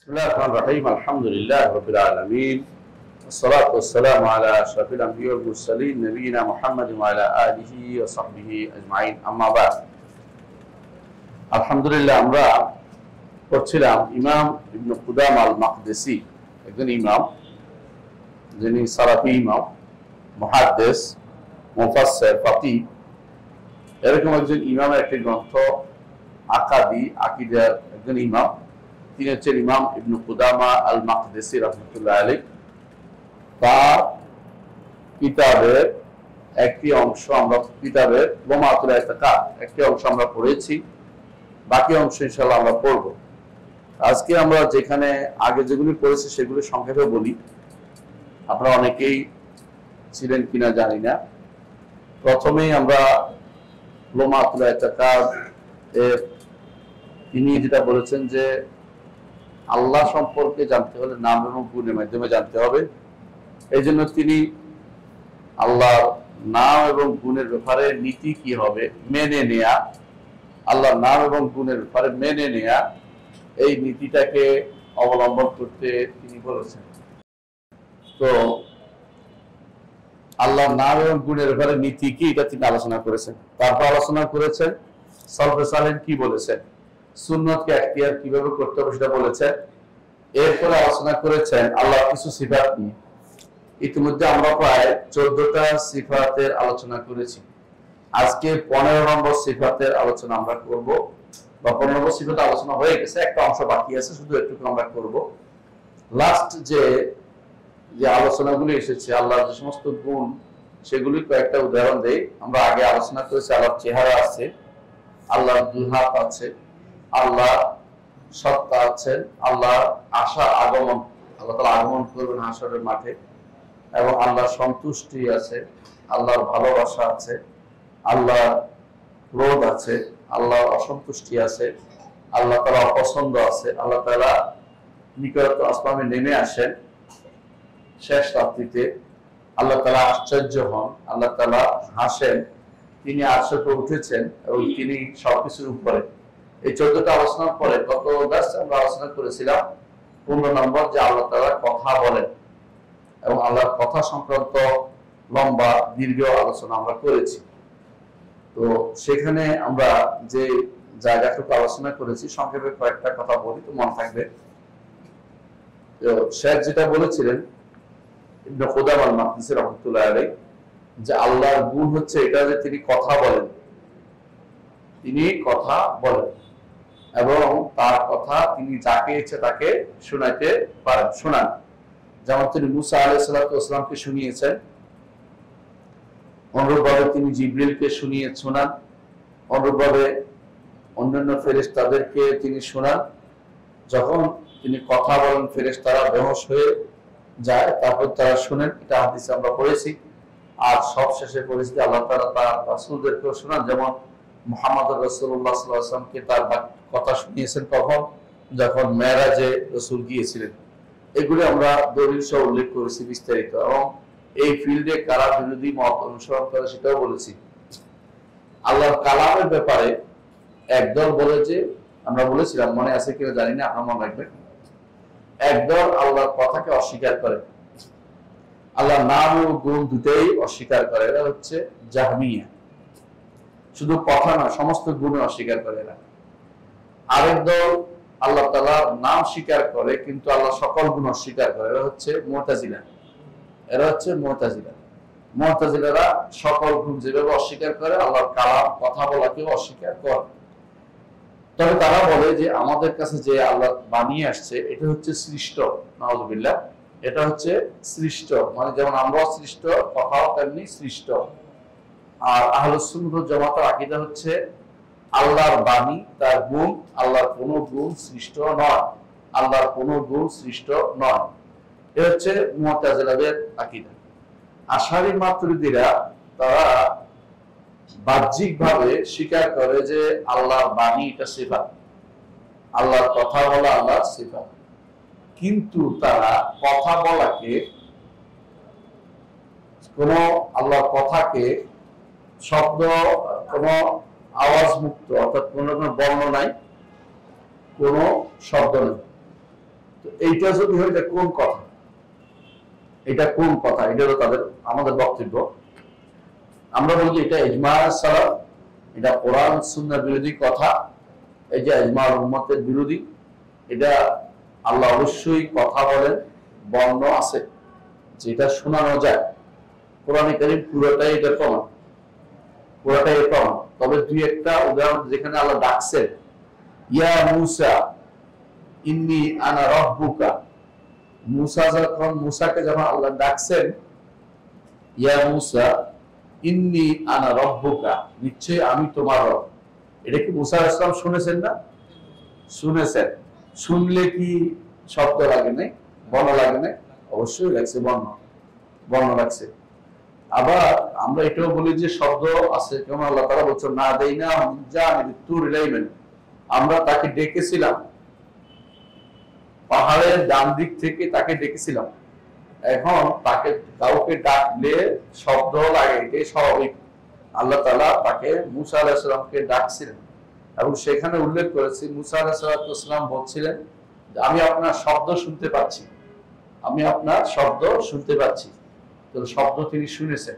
बिस्मिल्लाहिर रहमानिर रहीम अल्हम्दुलिल्लाहि रब्बिल आलमीन वस्सलातु वस्सलामु अला अशरफिल अंबिया वल मुरसलीन नबीना मुहम्मद व अला आलिहि व सहबिहि अजमाइन अम्मा बाद। আলহামদুলিল্লাহ আমরা পড়ছিলাম ইমাম ইবনে কুদামা আল মাকদিসি, একজন ইমাম যিনি সালাফি ইমাম, মুহাদ্দিস, মুফাসসির, ফাকিহ, এরকম একজন ইমামের একটি গ্রন্থ আকীদার একজন ইমাম। তিনি হচ্ছেন ইমাম ইবনে কুদামা আল মাকদিসি রাহমাতুল্লাহ আলাইহি। তার কিতাবের একটি অংশ আমরা কিতাবের লুমাতুল ইতিকাদ একটি অংশ আমরা পড়েছি, বাকি অংশ ইনশাআল্লাহ আমরা পড়ব। আজকে আমরা যেখানে আগে যেগুলি পড়েছি সেগুলো সংক্ষেপে বলি, আপনারা অনেকেই ছিলেন কিনা জানি না। প্রথমেই আমরা লুমাতুল ইতিকাদ তিনি যেটা বলেছেন যে আল্লাহ সম্পর্কে জানতে হলে নাম এবং গুণের মাধ্যমে জানতে হবে। এই জন্য তিনি আল্লাহর নাম এবং গুণের ব্যাপারে নীতি কি হবে মেনে নেয়া, আল্লাহর নাম এবং গুণের ব্যাপারে মেনে নেয়া, এই নীতিটাকে অবলম্বন করতে তিনি বলেছেন। তো আল্লাহর নাম এবং গুণের ব্যাপারে নীতি কি এটা তিনি আলোচনা করেছেন। তারপর আলোচনা করেছেন সালফে সালেহ কি বলেছেন, সুন্নতকে এখতিয়ার কিভাবে করতে হবে সেটা বলেছেন। এরপরে আলোচনা করেছেন আল্লাহর কিছু সিফাত নিয়ে। ইতিমধ্যে আমরা প্রায় 14টা সিফাতের আলোচনা করেছি। আজকে 15 নম্বর সিফাতের আলোচনা আমরা করব, বা 15 নম্বর সিফাতের আলোচনা হয়ে গেছে, একটা অংশ বাকি আছে, শুধু একটু আমরা করব। লাস্ট যে আলোচনাগুলো এসেছে আল্লাহর যে সমস্ত গুণ, সেগুলি কয়েকটা উদাহরণ দেই। আমরা আগে আলোচনা করেছি আল্লাহর চেহারা আছে, আল্লাহর দুই হাত আছে, আল্লাহ সত্তা আছেন, আল্লাহ আগমন, আল্লাহ তাআলা আগমন করবেন হাশরের মাঠে, এবং আল্লাহর সন্তুষ্টি আছে, আল্লাহর ভালোবাসা আছে, আল্লাহর ক্রোধ আছে, আল্লাহর অসন্তুষ্টি আছে, আল্লাহ তাআলা অপছন্দ আছে, আল্লাহ তাআলা নিকট আসমানে নেমে আসেন শেষ রাত্রিতে, আল্লাহ তাআলা আশ্চর্য হন, আল্লাহ তাআলা হাসেন, তিনি আরশে উঠেছেন এবং তিনি সবকিছুর উপরে। এই 14টা আলোচনার পরে গত ক্লাসে আমরা আলোচনা করেছিলাম 15 নম্বর যে আল্লাহ তাআলা কথা বলেন, এবং আল্লাহর কথা সংক্রান্ত লম্বা দীর্ঘ আলোচনা আমরা করেছি। তো সেখানে আমরা যে জায়গাটুকু আলোচনা করেছি সংক্ষেপে কয়েকটা কথা বলি, তো মনে থাকবে। তো শেখ যেটা বলেছিলেন ইবনে কুদামা আল মাকদিসি রাহমাতুল্লাহ আলাইহি, যে আল্লাহর গুণ হচ্ছে এটা যে তিনি কথা বলেন, তিনি কথা বলেন এবং তার কথা তিনি যাকে ইচ্ছে তাকে শোনাইতে পারেন, শোনান। যেমন তিনি মুসা আলাইহিস সালামকে শুনিয়েছেন, অনুরূপভাবে তিনি জিবরিলকে শোনান, অনুরূপভাবে অন্যান্য ফেরেশতাদেরকে তিনি শোনান। যখন তিনি কথা বলেন ফেরেশতারা বেহুশ হয়ে যায়, তারপর তারা শুনেন, এটা হাদিসে আমরা পড়েছি। আর সবশেষে পড়েছি আল্লাহ তাআলা তার রাসূলদেরকেও শোনান, যেমন মুহাম্মদ রাসূলুল্লাহ সাল্লাল্লাহু আলাইহি ওয়াসাল্লামকে তার কথা শুনিয়েছেন কখন, যখন মেরাজে রাসূল গিয়েছিলেন। এগুলো আমরা দলিল সহ উল্লেখ করেছি বিস্তারিত, এবং এই ফিল্ডে কারা বিরোধী মত অনুসরণ করে সেটাও বলেছি। আল্লাহর কালামের ব্যাপারে একদল বলে যে, আমরা বলেছিলাম, মনে আছে কিনা জানি না, আপনার মনে রাখবেন, একদল আল্লাহর কথাকে অস্বীকার করে, আল্লাহর নাম ও গুণ দুটোই অস্বীকার করে। এরা হচ্ছে জাহমিয়া, শুধু কথা না সমস্ত গুণ অস্বীকার করে এরা। আরেক দল আল্লাহ তাআলার নাম স্বীকার করে কিন্তু আল্লাহ সকল গুণ অস্বীকার করে, এরা হচ্ছে মুতাজিলা। মুতাজিলারা সকল গুণ যেভাবে অস্বীকার করে, আল্লাহর কালাম কথা বলাকেও অস্বীকার করে। তবে তারা বলে যে আমাদের কাছে যে আল্লাহ বানিয়ে আসছে এটা হচ্ছে সৃষ্ট, নাউযুবিল্লাহ, এটা হচ্ছে সৃষ্ট, মানে যেমন আমরা সৃষ্ট, কথাও তেমনি সৃষ্ট। আর আহলুস সুন্নাহ ওয়াল জামাতের আকীদা হচ্ছে আল্লাহর বাণী, তার গুণ, আল্লাহর কোনো গুণ সৃষ্ট নয়, আল্লাহর কোনো গুণ সৃষ্ট নয়। এটা হচ্ছে মুতাজিলাদের আকীদা। আশারী মাতুরিদীরা তারা বাহ্যিকভাবে স্বীকার করে যে আল্লাহর বাণী এটা সিফাত, আল্লাহর কথা বলা আল্লাহর সিফাত, কিন্তু তারা কথা বলাকে, কোন আল্লাহর কথাকে শব্দ, কোন আওয়াজ মুক্ত, অর্থাৎ কোন বর্ণ নাই, কোন শব্দ নেই, তো এইটা যদি হয় এটা কোন কথা, এটা কোন কথা, এটা হলো তাদের আমাদের বক্তব্য। আমরা বলি যে এটা ইজমা সালাফ, এটা কোরআন সুন্নাহ বিরোধী কথা, এই যে ইজমা উম্মতের বিরোধী। এটা আল্লাহ অবশ্যই কথা বলেন, বর্ণ আছে যেটা শোনানো যায়, কোরআনে কারীম পুরোটাই এটা প্রমাণ, পুরোটাই প্রমাণ। তবে দুই একটা উদাহরণ যেখানে আল্লাহ ডাকছেন, ইয়া মূসা ইন্নী আনা রাব্বুকা, মুসাকে যখন আল্লাহ ডাকছেন, ইয়া মূসা ইন্নী আনা রাব্বুকা, নিশ্চয়ই আমি তোমার রব, এটা কি মুসা আলাইহিস সালাম শুনেছেন না? শুনেছেন। শুনলে কি শব্দ লাগে নাই, বর্ণ লাগে নাই? অবশ্যই লাগছে, বর্ণ লাগছে। আবার আমরা এটাও বলি যে শব্দ আছে, কেমন আল্লাহ তাআলা বলছেন না দেইনা জানিবি তুর ইলাইমান, আমরা তাকে ডেকেছিলাম পাহাড়ের ডান দিক থেকে, তাকে ডেকেছিলাম। এখন তাকে কাউকে ডাকলে শব্দ লাগে, এটাই স্বাভাবিক। আল্লাহ তাআলা তাকে মুসা আলাইহিস সালামকে ডাকছিলেন এবং সেখানে উল্লেখ করেছি মুসা আলাইহিস সালাম বলছিলেন যে আমি আপনার শব্দ শুনতে পাচ্ছি, আমি আপনার শব্দ শুনতে পাচ্ছি। তো শব্দ তিনি শুনেছেন,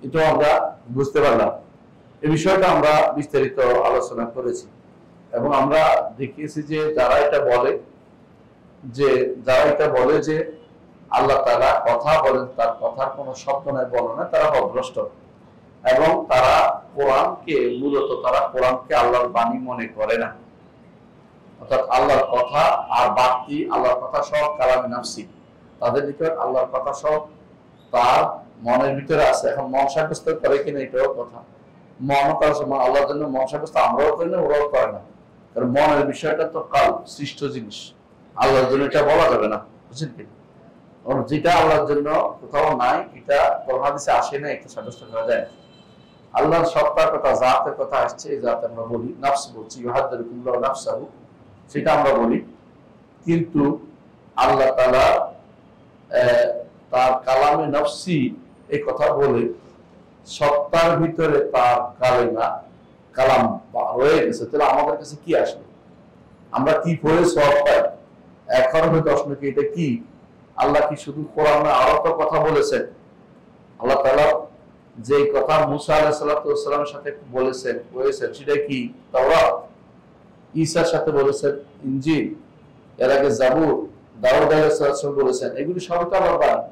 এটাও আমরা বুঝতে পারলাম। এই বিষয়টা আমরা বিস্তারিত আলোচনা করেছি এবং আমরা দেখিয়েছি যে যারা এটা বলে যে আল্লাহ তাআলা কথা বলেন, তার কথার কোনো শব্দ নাই, বর্ণ নাই, তারা পথভ্রষ্ট এবং তারা কোরআনকে আল্লাহর বাণী মনে করে না। অর্থাৎ আল্লাহর কথা আর বাকি আল্লাহর কথা সব কালামে নাফসি, তাদের নিকট আল্লাহর কথা সব তার মনের ভিতরে আছে। এখন মন সাব্যস্ত করে কিনা এটাও কথা, মন আল্লাহর জন্য মন সাব্যস্ত আমরাও করি না, ওরাও করে না। কারণ মনের বিষয়টা তো কাল সৃষ্ট জিনিস, আল্লাহর জন্য এটা বলা যাবে না, বুঝছেন কি? যেটা আল্লাহর জন্য কোথাও নাই, এটা কোরআন হাদিসে আসে না, এটা সাব্যস্ত করা যায়। আল্লাহর সত্তার কথা, জাতের কথা আসছে, এই জাত আমরা বলি, নাফস বলছি, ইউহাদ্দিরুকুল্লাহু নাফসাহু, সেটা আমরা বলি। কিন্তু আল্লাহ তাআলা তার কালামে নফসি এই কথা বলে সত্তার ভিতরে তার কালাম রয়ে গেছে, তাহলে আমাদের কাছে কি আসলো? আমরা কি পড়ে সওয়াব পাই? এখন হয়তো প্রশ্ন কি, এটা কি আল্লাহ কি শুধু কোরআনে আরো তো কথা বলেছেন? আল্লাহ তাআলা যে কথা মুসা আলাইহিস সালামের সাথে বলেছেন সেটা কি তাওরাত, ঈসার সাথে বলেছেন ইনজিল, এর আগে জাবুর, দাউদ আলাইহিস সালাম বলেছেন, এগুলি সব তো আল্লাহর বাণী।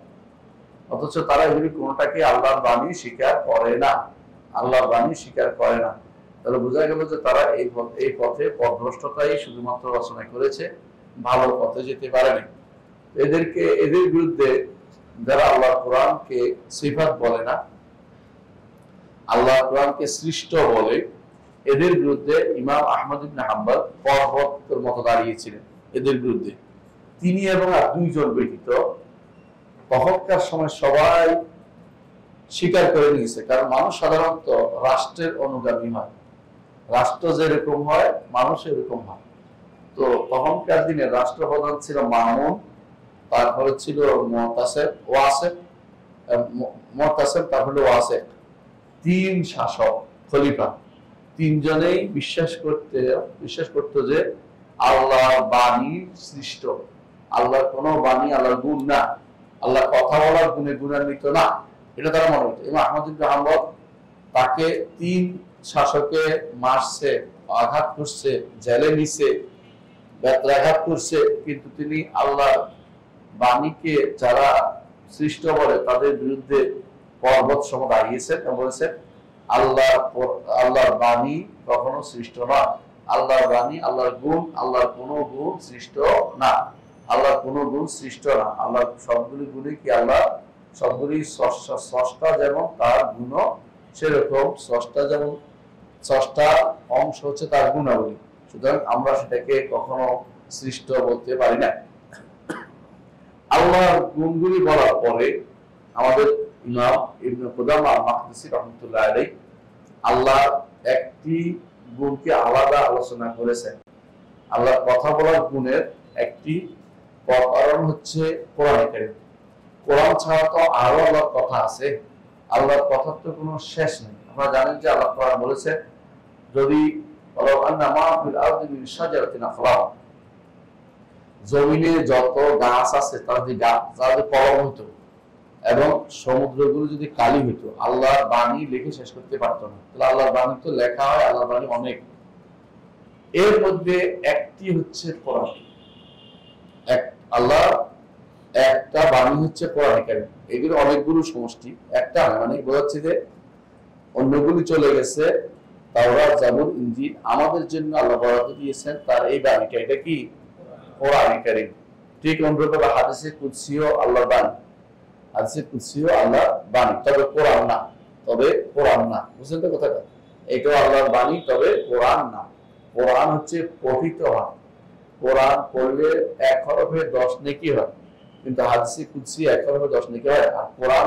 অথচ তারা এগুলি কোনটাকে আল্লাহর বাণী স্বীকার করে না, আল্লাহর বাণী স্বীকার করে না। তাহলে বোঝা গেল যে তারা এই পথে পথভ্রষ্টতাই শুধুমাত্র রচনা করেছে, ভালো পথে যেতে পারেনি। এদের বিরুদ্ধে যারা আল্লাহ কোরআনকে সিফাত বলে না, আল্লাহ কোরআনকে সৃষ্ট বলে, এদের বিরুদ্ধে ইমাম আহমদ ইবনে হাম্বল পর্বতের মতো দাঁড়িয়েছিলেন এদের বিরুদ্ধে। তিনি এবং আর দুইজন ব্যতীত তখনকার সময় সবাই স্বীকার করে নিয়েছে। কারণ মানুষ সাধারণত রাষ্ট্রের অনুগামী হয়, রাষ্ট্র যেরকম হয় মানুষ এরকম হয়। তো তখনকার দিনে রাষ্ট্রপ্রধান ছিল মামুন, তারপরে ছিল মুতাসিম, তারপরে ওয়াসিক, তিন শাসক খলিফা। তিনজনেই বিশ্বাস করত যে আল্লাহর বাণী সৃষ্ট, আল্লাহর কোন বাণী আল্লাহর গুণ না, আল্লাহ কথা বলার গুণে গুণান্বিত না, এটা তারা মনে করত। ইমাম আহমদ ইবনে হাম্বল তাকে তিন শাসকে মারছে, আঘাত করছে, জেলে নিছে, বেত্রাঘাত করছে, কিন্তু তিনি আল্লাহর বাণীকে যারা সৃষ্ট বলে তাদের বিরুদ্ধে পর্বত সম দাঁড়িয়েছেন এবং বলেছেন আল্লাহর বাণী কখনো সৃষ্ট নয়, আল্লাহর বাণী, আল্লাহর গুণ, আল্লাহর কোনো গুণ সৃষ্ট না, আল্লাহর কোনো গুণ সৃষ্ট না। আল্লাহর সবগুলি গুণই কি আল্লাহ সবগুলি স্রষ্টা, যেমন তার গুণ সেরকম স্রষ্টা অংশ হচ্ছে তার গুণাবলী। সুতরাং আমরা সেটাকে কখনো সৃষ্ট বলতে পারি না। আল্লাহর গুণগুলি বলার পরে আমাদের ইমাম ইবনে কুদামা মাকদিসি রাহমাতুল্লাহ আলাইহি আল্লাহর একটি গুণকে আলাদা আলোচনা করেছেন। আল্লাহর কথা বলার গুণের একটি কারণ হচ্ছে কোরআনে কারীম। কোরআন ছাড়া তো আরো আল্লাহর কথা আছে, আল্লাহর কথার তো কোনো শেষ নেই। আমরা জানেন যে আল্লাহ কোরআন বলেছে, যদি জমিনে যত গাছ আছে তার যে গাছ যদি কলম হইতো এবং সমুদ্রগুলো যদি কালি হইতো, আল্লাহর বাণী লিখে শেষ করতে পারতো না। তাহলে আল্লাহর বাণী তো লেখা হয়, আল্লাহর বাণী অনেক। এর মধ্যে একটি হচ্ছে কোরআন। আল্লাহ একটা বাণী হচ্ছে কোরআন কারীম। এগুলো অনেকগুলো সমষ্টি, একটা মানে বোঝাচ্ছে যে অন্যগুলি চলে গেছে, তাওরাত, জাবুর, ইনজিল। আমাদের জন্য আল্লাহ বরাদ্দ দিয়েছেন তার এই বাণীটা, এটা কি কোরআন কারীম। ঠিক অনুরূপভাবে হাদিসে কুদসিও আল্লাহর বাণী, হাদিসে কুদসিও আল্লাহর বাণী, তবে কোরআন না, তবে কোরআন না। বুঝলেন তো কথাটা? এটাও আল্লাহর বাণী, তবে কোরআন না। কোরআন হচ্ছে পঠিত হয়, কোরআন পড়লে 1 হরফে 10 নেকি হয়, কিন্তু হাদিসে কুদসি 1 হরফে 10 নেকি হয়। আর কোরআন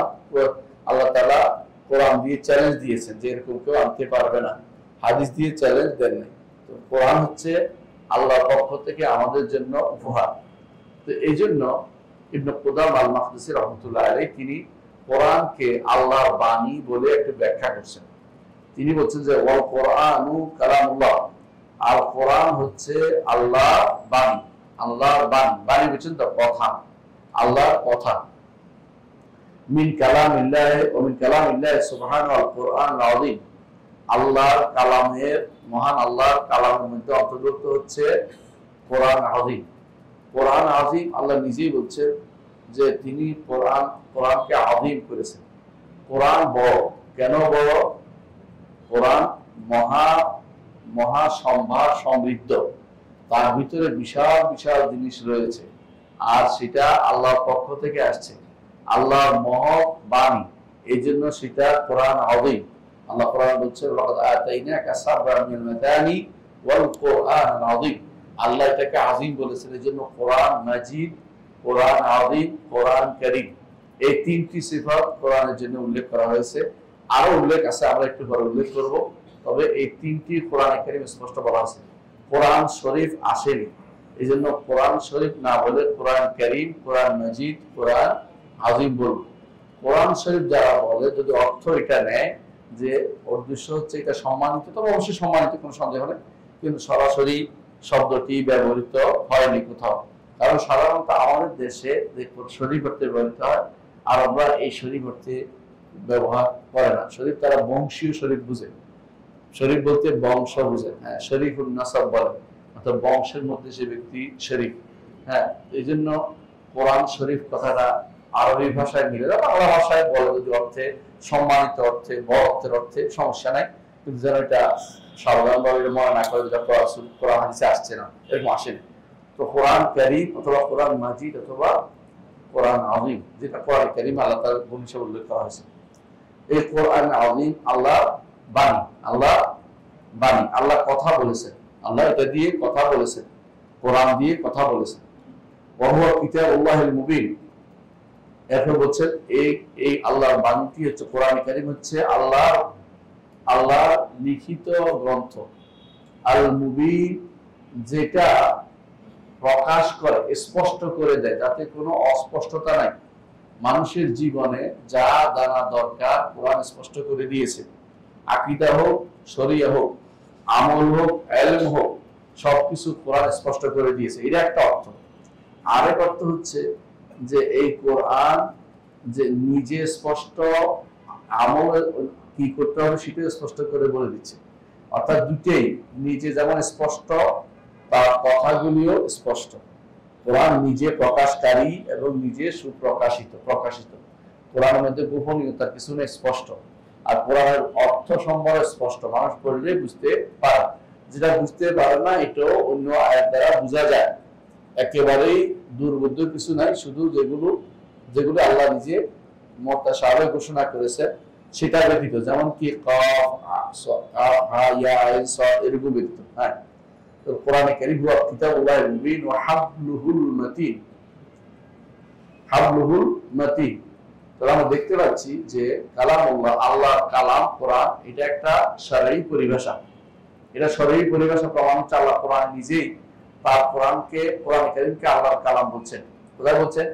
আল্লাহ তাআলা কোরআন দিয়ে চ্যালেঞ্জ দিয়েছেন যে এরকম কেউ আনতে পারবে না, হাদিস দিয়ে চ্যালেঞ্জ দেন নাই। তো কোরআন হচ্ছে আল্লাহর পক্ষ থেকে আমাদের জন্য উপহার। তো এই জন্য ইবনে কুদাম আল মাকদিসি রাহমাতুল্লাহ আলাইহি তিনি কোরআনকে আল্লাহর বাণী বলে একটু ব্যাখ্যা করছেন। তিনি বলছেন যে ওয়াল কোরআনু কালামুল্লাহ, আর কোরআন হচ্ছে আল্লাহর বাণী। আল্লাহর বাণী, বাণী বলছেন তো কথা, আল্লাহর কথা। মিন কালামিল্লাহ ওয়া মিন কালামিল্লাহ সুবহানাহু ওয়াল কোরআনুল আযীম, আল্লাহর কালামের, মহান আল্লাহর কালামের মধ্যে অন্তর্ভুক্ত হচ্ছে কোরআন আযীম। কোরআন আযীম, আল্লাহ নিজেই বলছেন যে তিনি কোরআনকে আযীম করেছেন। কোরআন বড়, কেন বড়? কোরআন মহা সম্ভার সমৃদ্ধ, তার ভিতরে বিশাল বিশাল জিনিস রয়েছে, আর সেটা আল্লাহর পক্ষ থেকে আসছে, আল্লাহর মহৎ বাণী। এই জন্য সেটা কোরআন আযীম। আল্লাহ কোরআন বলছে লাকাদ আতাইনাকা সাবরান মিনাল মাতানি ওয়াল কোরআনুল আযীম। আল্লাহ এটাকে আযীম বলেছেন। এই জন্য কোরআন মাজিদ, কোরআন আযীম, কোরআন কারীম, এই তিনটি সিফাত কোরআনের জন্য উল্লেখ করা হয়েছে। আরো উল্লেখ আছে, আমরা একটু পরে উল্লেখ করব। তবে এই তিনটি কোরআনে কারীমে স্পষ্ট বলা আছে। কোরআন শরীফ আসেনি, এই জন্য কোরআন শরীফ না বলে কোরআন কারীম, কোরআন মাজিদ, কোরআন আযীম বলব। কোরআন শরীফ যারা বলে, যদি অর্থ এটা নেয় যে উদ্দেশ্য হচ্ছে এটা সম্মানিত, তবে অবশ্যই সম্মানিত, কোনো সন্দেহ নেই, কিন্তু সরাসরি শব্দটি ব্যবহৃত হয়নি কোথাও। কারণ সাধারণত আমাদের দেশে যে শরীফ অর্থে ব্যবহৃত হয়, আরবরা এই শরীফ অর্থে ব্যবহার করে না। শরীফ তারা বংশীয় শরীফ বুঝে, শরীফ বলতে বংশ বুঝে। হ্যাঁ, শরীফুন নাসাব বলে, অর্থাৎ বংশের মধ্যে সে ব্যক্তি শরীফ। হ্যাঁ, এই জন্য কোরআন শরীফ কথাটা আরবি ভাষায় মিলে যায়, বাংলা ভাষায় বলে যদি অর্থে, সম্মানিত অর্থে, বড় অর্থের অর্থে, সমস্যা নাই। কিন্তু যেন এটা সাধারণভাবে মনে না করে যেটা কোরআন হাদিসে আসছে না, এরকম আসেনি। তো কোরআন কারীম অথবা কোরআন মাজিদ অথবা কোরআন আযীম, যেটা কোরআন কারীম আল্লাহ তাআলার গুণ হিসেবে উল্লেখ করা হয়েছে। এই কোরআন আযীম আল্লাহ বাণী, আল্লাহ বাণী, আল্লাহ কথা বলেছেন, আল্লাহ এটা দিয়ে কথা বলেছেন, কোরআন দিয়ে কথা বলেছেন। ওয়া হুয়া কিতাবুল্লাহিল মুবিন। এরপর বলছেন এই আল্লাহর বাণীটি হচ্ছে, কোরআন কারীম হচ্ছে আল্লাহ লিখিত গ্রন্থ। আল মুবিন, যেটা প্রকাশ করে, স্পষ্ট করে দেয়, যাতে কোনো অস্পষ্টতা নাই। মানুষের জীবনে যা জানা দরকার কোরআন স্পষ্ট করে দিয়েছে। আকীদা হোক, শরিয়া হোক, আমল হোক, ইলম হোক, সবকিছু কোরআন স্পষ্ট করে দিয়েছে। এটা একটা অর্থ। আরেক অর্থ হচ্ছে যে এই কোরআন যে নিজে স্পষ্ট, আমল কি করতে হবে সেটাও স্পষ্ট করে বলে দিচ্ছে। অর্থাৎ দুটেই, নিজে যেমন স্পষ্ট, তার কথাগুলিও স্পষ্ট। কোরআন নিজে প্রকাশকারী এবং নিজে সুপ্রকাশিত, প্রকাশিত। কোরআনের মধ্যে গোপনীয়তা কিছু নেই, স্পষ্ট। আর কোরআনের অর্থ সম্বর স্পষ্ট, মানুষ পড়লে বুঝতে পারে। যেটা বুঝতে পারে না, এটাও অন্য আয়াত দ্বারা বোঝা যায়। একেবারেই দুর্বোধ্য কিছু নাই, শুধু যেগুলো আল্লাহ নিজে মুতাশাবিহ ঘোষণা করেছে সেটা ব্যতীত, যেমন কি কাফ, হা, ইয়া, আইন, সাদ, এরকম ব্যতীত। হ্যাঁ, তো কোরআনে কারীম হুয়া কিতাবুল্লাহিল মুবিন ওয়া হাবলুহুল মাতিন, হাবলুহুল মাতিন। তো আমরা দেখতে পাচ্ছি যে কালামুল্লাহ, আল্লাহর কালাম কোরআন, এটা একটা শরঈ পরিভাষা। এটা শরঈ পরিভাষা প্রমাণ হচ্ছে আল্লাহ কোরআন নিজেই তার কোরআনকে, কোরআন কারীমকে আল্লাহর কালাম বলছেন। কোথায় বলছেন?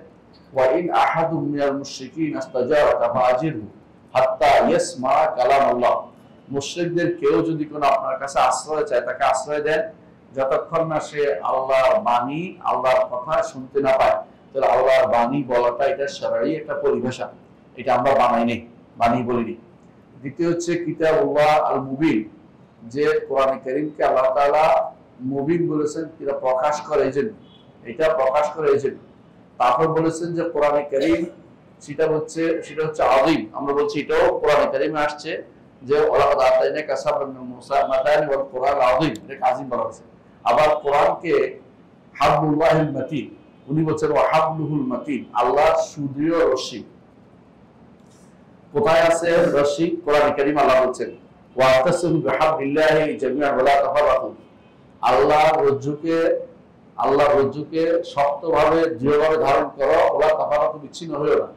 ওয়া ইন আহাদুম মিনাল মুশরিকিন আস্তাজারাকা ফাআজিরহু হাত্তা ইয়াসমা কালামাল্লাহ। মুশরিকদের কেউ যদি কোনো আপনার কাছে আশ্রয় চায়, তাকে আশ্রয় দেন যতক্ষণ না সে আল্লাহর বাণী আল্লাহর কথা শুনতে না পায়, তাহলে আল্লাহর বাণী বলাটা এটা শরঈ একটা পরিভাষা, এটা আমরা বানাইনি, বাণী বলিনি। দ্বিতীয় হচ্ছে কিতাবুল্লাহ আল মুবিন, যে কোরআন কারীমকে আল্লাহ তাআলা মুবিন বলেছেন, এটা প্রকাশ করে এই জন্য, এটা প্রকাশ করে এই জন্য। তারপর বলেছেন যে কোরআন কারীম সেটা হচ্ছে আযীম, আমরা বলছি এটাও কোরআন কারীমে আসছে যে ওয়ালাকাদ আতাইনাকা সাবরান মিন মুসা মাতানি ওয়াল কোরআন আযীম, এটা আযীম বলা হয়েছে। আবার কোরআনকে হাবলুল্লাহিল মাতিন, উনি বলছেন ওয়া হাবলুহুল মাতিন, আল্লাহর সুদৃঢ় রশি। কোথায় আছে রশি? কোরআন কারীম আল্লাহ বলছেন ওয়াতাসিমু বিহাবলিল্লাহি জামিআন ওয়া লা তাফাররাকু, আল্লাহর রজ্জুকে শক্তভাবে দৃঢ়ভাবে ধারণ করো, ওয়া তাফাররাকু, বিচ্ছিন্ন হইও না।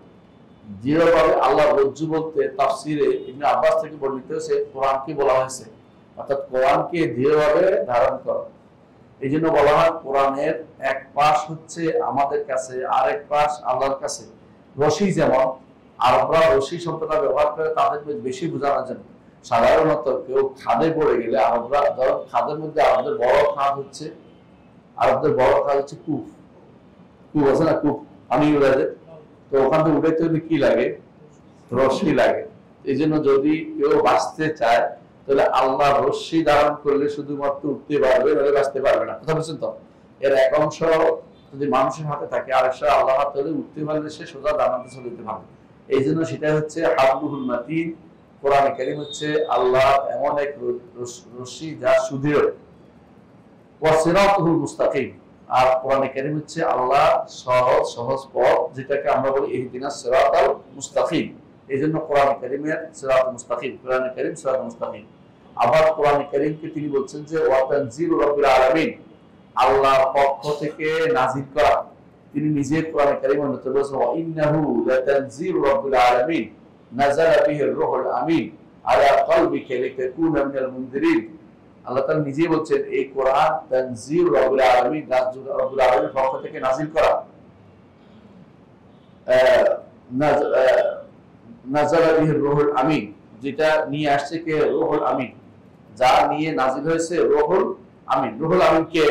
দৃঢ়ভাবে আল্লাহর রজ্জু বলতে তাফসীরে ইবনে আব্বাস থেকে বর্ণিত হয়েছে কোরআনকে বলা হয়েছে, অর্থাৎ কোরআনকে দৃঢ়ভাবে ধারণ করো। এই জন্য বলা হয় কোরআনের এক পাশ হচ্ছে আমাদের কাছে, আরেক পাশ আল্লাহর কাছে। রশি যেমন আরবরা রশি শব্দটা ব্যবহার করে তাদের বেশি বোঝানোর জন্য। সাধারণত কেউ খাদে পড়ে গেলে আরবরা, ধরো খাদের মধ্যে আরবদের বড় খাদ হচ্ছে কূপ, আছে না কূপ, পানি উড়াতে, তো ওখান থেকে উঠাইতে হলে কি লাগে? রশি লাগে। এই জন্য যদি কেউ বাঁচতে চায় তাহলে আল্লাহ রশি ধারণ করলে শুধুমাত্র উঠতে পারবে, নাহলে বাঁচতে পারবে না। কথা বলছেন তো? এর এক অংশ যদি মানুষের হাতে থাকে, আরেকটা আল্লাহ হাতে হলে উঠতে পারলে সে সোজা জান্নাতে চলে যেতে পারবে। এই জন্য সেটা হচ্ছে হাবলুহুল মাতিন। কোরআন কারীম হচ্ছে আল্লাহ এমন এক রশি যা সুদৃঢ়। ওয়া সিরাতুল মুস্তাকিম, আর কোরআন কারীম হচ্ছে আল্লাহ সহজ পথ, যেটাকে আমরা বলি ইহদিনাস সিরাতাল মুস্তাকিম। এই জন্য কোরআন কারীমের সিরাতুল মুস্তাকিম, কোরআন কারীম সিরাতুল মুস্তাকিম। আবার কোরআন কারীমকে তিনি বলছেন যে ওয়া তানজিলুর রাব্বিল আলামিন, আল্লাহর পক্ষ থেকে নাযিল করা। তিনি নিজে কোরআন কারীমের মধ্যে বলেছেন ওয়া ইন্নাহু লাতানজিলুর রাব্বিল আলামিন নাযালা বিহির রূহুল আমিন আলা কলবিকা লিতাকুনা মিনাল মুনজিরিন। আল্লাহ তাআলা নিজেই বলছেন এই কোরআন তানজিল রাব্বুল আলামিন, রাব্বুল আলামিনের পক্ষ থেকে নাযিল করা। নাযালা বিহির রূহুল আমিন, যেটা নিয়ে আসছে কে? রূহুল আমিন, যা নিয়ে নাযিল হয়েছে রূহুল আমিন। রূহুল আমিন কে?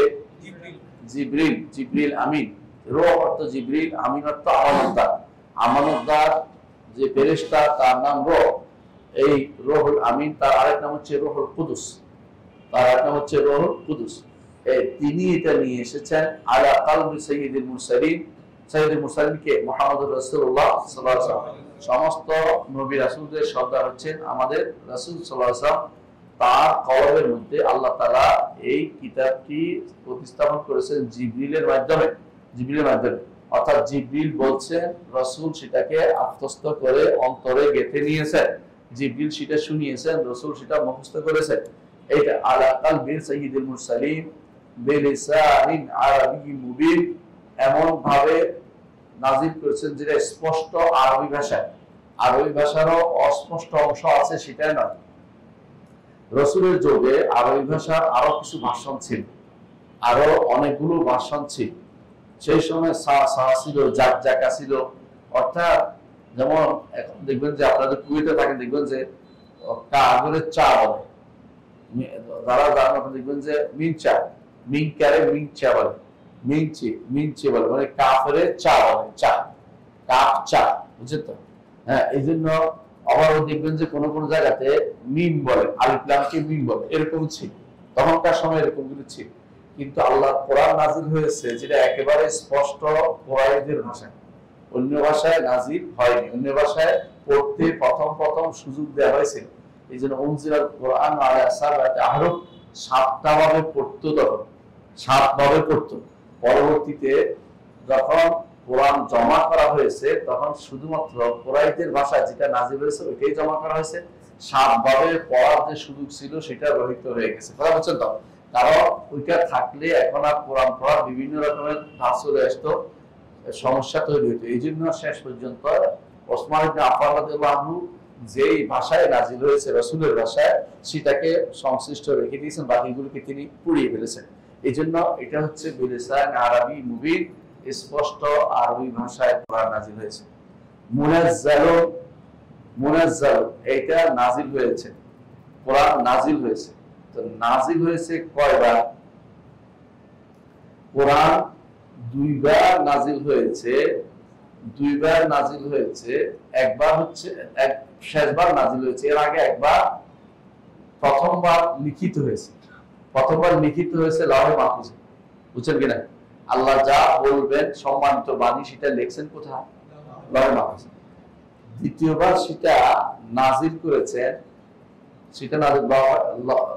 জিবরিল আমিন। রূহ অর্থ জিবরিল, আমিন অর্থ আমানতদার। আমানতদার যে ফেরেশতা তার নাম রূহ। এই রূহুল আমিন তার আরেক নাম হচ্ছে রূহুল কুদুস, তিনি এটা নিয়ে এসেছেন আলা কলবি সাইয়্যিদুল মুরসালিন। সাইয়্যিদুল মুরসালিন কে? মুহাম্মদুর রাসূলুল্লাহ সাল্লাল্লাহু আলাইহি ওয়াসাল্লাম। সমস্ত নবী রাসূলদের সর্দার হচ্ছেন আমাদের রাসূল সাল্লাল্লাহু আলাইহি ওয়াসাল্লাম। তার কলবের মধ্যে আল্লাহ তাআলা এই কিতাবটি প্রতিস্থাপন করেছেন জিবরিলের মাধ্যমে। অর্থাৎ জিবরিল বলছেন, রাসূল সেটাকে আত্মস্থ করে অন্তরে গেঁথে নিয়েছেন। জিবরিল সেটা শুনিয়েছেন, রাসূল সেটা মুখস্থ করেছেন। এটা আলা কলবি সাইয়্যিদুল মুরসালিন বিলিসানিন আরাবিয়্যিন মুবিন, এমন ভাবে নাযিল করেছেন যেটা স্পষ্ট আরবি ভাষায়। আরবি ভাষারও অস্পষ্ট অংশ আছে, সেটা নয়। রাসূলের যুগে আরবি ভাষার আরো কিছু ভাষণ ছিল, আরো অনেকগুলো ভাষণ ছিল। সেই সময় ছিল, জাকজাকা ছিল। অর্থাৎ যেমন এখন দেখবেন যে আপনাদের কুয়েতে থাকেন, দেখবেন যে কাগজের চা বলে, যারা দেখবেন যে মিনচা, মিনকারে মিনচা বলে, মিনচে বলে, মানে কাফের চা বলে, কাপ চা, বুঝছেন তো? হ্যাঁ, এই জন্য আবার দেখবেন যে কোন কোন জায়গাতে মিম বলে, আলিফ লামকে মিম বলে, এরকম ছিল তখনকার সময়, এরকম কিছু ছিল। কিন্তু আল্লাহ কোরআন নাযিল হয়েছে যেটা একেবারে স্পষ্ট কোরআনের ভাষায়, অন্য ভাষায় নাযিল হয়নি। অন্য ভাষায় পড়তে প্রথম সুযোগ দেওয়া হয়েছিল। এই জন্য উনজিলাল কোরআন আলা সাবআতি আহরুফ, 7টা ভাবে পড়তো, তখন 7 ভাবে পড়তো। পরবর্তীতে যখন কোরআন জমা করা হয়েছে তখন শুধুমাত্র কোরাইশের ভাষায় যেটা নাযিল হয়েছে ওইটাই জমা করা হয়েছে। 7 ভাবে পড়ার যে সুযোগ ছিল সেটা রহিত হয়ে গেছে। কথা বলছেন তো? কারণ ওইটা থাকলে এখন আর কোরআন পড়ার বিভিন্ন রকমের ধাঁচ চলে আসতো, সমস্যা তৈরি হতো। এই জন্য শেষ পর্যন্ত ওসমান ইবনে আফফান রাদিয়াল্লাহু আনহু যেই ভাষায় নাযিল হয়েছে রাসূলের ভাষায়, সেটাকে সংশ্লিষ্ট রেখে দিয়েছেন, বাকিগুলোকে তিনি পুড়িয়ে ফেলেছেন। এই জন্য এটা হচ্ছে বিলিসান আরবি মুবিন, স্পষ্ট আরবি ভাষায় কোরআন নাযিল হয়েছে। মুনাজ্জাল, এটা নাযিল হয়েছে, কোরআন নাযিল হয়েছে। তো নাযিল হয়েছে কয়বার? কোরআন দুইবার নাজিল হয়েছে, একবার হচ্ছে শেষবার নাজিল হয়েছে, এর আগে একবার প্রথমবার লিখিত হয়েছে, লাউহে মাহফুজে। বুঝছেন কিনা? আল্লাহ যা বলবেন সম্মানিত বাণী সেটা লিখছেন কোথায়? লাউহে মাহফুজে। দ্বিতীয়বার সেটা নাজিল করেছেন,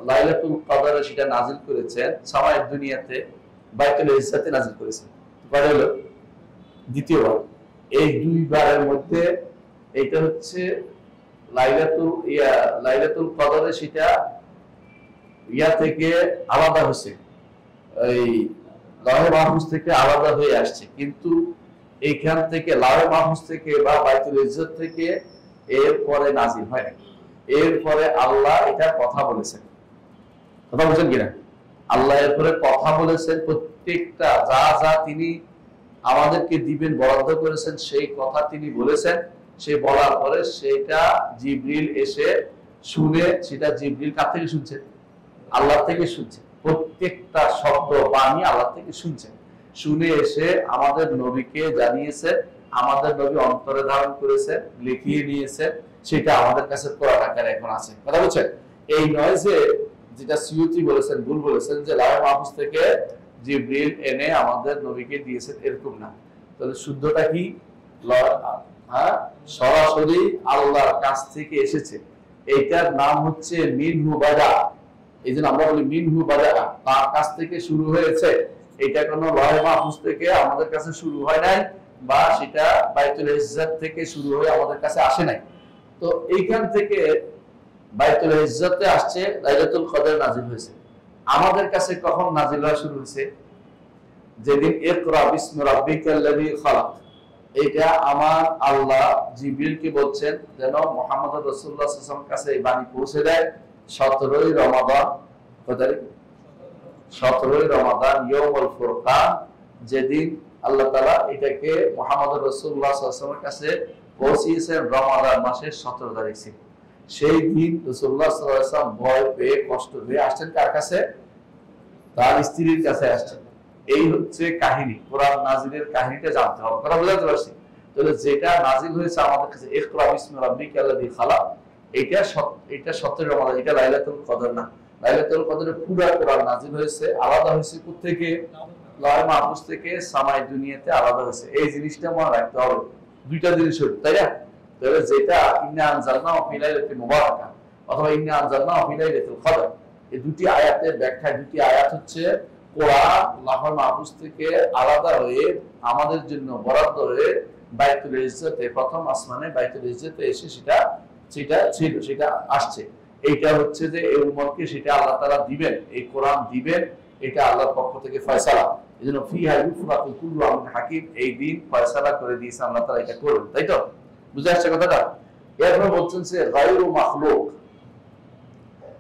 লাইলাতুল কদরে সেটা নাজিল করেছেন সামায়ের দুনিয়াতে, বাইতুল ইজ্জাতে নাজিল করেছেন। কয়টা হলো? দ্বিতীয়বার। এই দুইবারের মধ্যে এটা হচ্ছে লাইলাতুল কদরে সেটা থেকে আলাদা হয়েছে, এই লাউহে মাহফুজ থেকে আলাদা হয়ে আসছে, কিন্তু এইখান থেকে লাউহে মাহফুজ থেকে বা বাইতুল ইজ্জত থেকে এরপরে নাজিল হয় না। এরপরে আল্লাহ এটা কথা বলেছেন। কথা বলছেন কিনা? আল্লাহ এরপরে কথা বলেছেন, প্রত্যেকটা যা যা তিনি আমাদেরকে দিবেন বরাদ্দ করেছেন সেই কথা তিনি বলেছেন। সে বলার পরে সেটা জিবরিল এসে শুনে, সেটা জিবরিল কার থেকে শুনছেন? আল্লাহ থেকে শুনছেন। প্রত্যেকটা শব্দ বাণী আল্লাহ থেকে শুনছেন, শুনে এসে আমাদের নবীকে জানিয়েছে, আমাদের নবী অন্তরে ধারণ করেছে, লিখিয়ে নিয়েছে, সেটা আমাদের কাছে কোরআন আকারে এখন আছে। কথা বলছেন? এই নয় যে যেটা সিউতি বলেছেন, ভুল বলেছেন যে লাউহে মাহফুজ থেকে জিবরিল এনে আমাদের নবীকে দিয়েছেন, এরকম না। তাহলে শুদ্ধটা কি? সরাসরি আল্লাহর কাছ থেকে এসেছে। এইটার নাম হচ্ছে মিনহু বাদা। এই জন্য আমরা বলি মিনহু বাদা, তার কাছ থেকে শুরু হয়েছে। এটা কোনো লাউহে মাহফুজ থেকে আমাদের কাছে শুরু হয় নাই, বা সেটা বাইতুল ইজ্জাত থেকে শুরু হয়ে আমাদের কাছে আসে নাই। তো এইখান থেকে বাইতুল ইজ্জাতে আসছে, লাইলাতুল কদর নাজিল হয়েছে। আমাদের কাছে কখন নাজিল হওয়া শুরু হয়েছে? যেদিন ইকরা বিসমি রাব্বিকাল্লাযী খালাক, এটা আমার আল্লাহ জিবরিলকে বলছেন যেন মুহাম্মদ রাসূলুল্লাহ সাল্লাল্লাহু আলাইহি ওয়াসাল্লামের কাছে এই বাণী পৌঁছে দেয়। 17ই রমাদান, কত তারিখ? 17ই রমাদান, ইয়াউমুল ফুরকান, যেদিন আল্লাহ তাআলা এটাকে মুহাম্মদ রাসূলুল্লাহ সাল্লাল্লাহু আলাইহি ওয়াসাল্লামের কাছে পৌঁছিয়েছেন রমাদান মাসের 17 তারিখ ছিল। সেই দিন রাসূলুল্লাহ সাল্লাল্লাহু আলাইহি ওয়াসাল্লাম ভয় পেয়ে কষ্ট পেয়ে আসছেন কার কাছে? তার স্ত্রীর কাছে আসছেন। এই হচ্ছে কাহিনী, কোরআন নাজিলের কাহিনীটা জানতে হবে। কথা বুঝতে পারছি? তাহলে যেটা নাজিল হয়েছে আমাদের কাছে ইকরা বিসমি রাব্বিকাল্লাযী খালাক, এটা 17 রমাদান, এটা লাইলাতুল কদর না। লাইলাতুল কদরে পুরো কোরআন নাজিল হয়েছে, আলাদা হয়েছে কোথা থেকে? লাউহে মাহফুজ থেকে সামাই দুনিয়াতে আলাদা হয়েছে। এই জিনিসটা মনে রাখতে হবে। দুইটা জিনিস হচ্ছে, তাই না? তাহলে যেটা ইন্না আনজালনাহু ফি লাইলাতিন মুবারাকা অথবা ইন্না আনজালনাহু ফি লাইলাতুল কদর, এই দুটি আয়াতের ব্যাখ্যা, দুটি আয়াত হচ্ছে কোরআন লাউহে মাহফুজ থেকে আলাদা হয়ে আমাদের জন্য বরাদ্দ হয়ে বাইতুল ইজ্জতে, প্রথম আসমানে বাইতুল ইজ্জতে এসে সেটা ছিল, সেটা আসছে। এইটা হচ্ছে যে এই উম্মতকে সেটা আল্লাহ তাআলা দিবেন, এই কোরআন দিবেন, এটা আল্লাহর পক্ষ থেকে ফয়সালা। এজন্য ফিহা ইউফরাকু কুল্লু আমরিন হাকিম, এই দিন ফয়সালা করে দিয়েছে আল্লাহ তাআলা, এটা করবেন। তাই তো? বুঝে আসছে কথাটা? এরপর বলছেন যে গায়রু মাখলুক,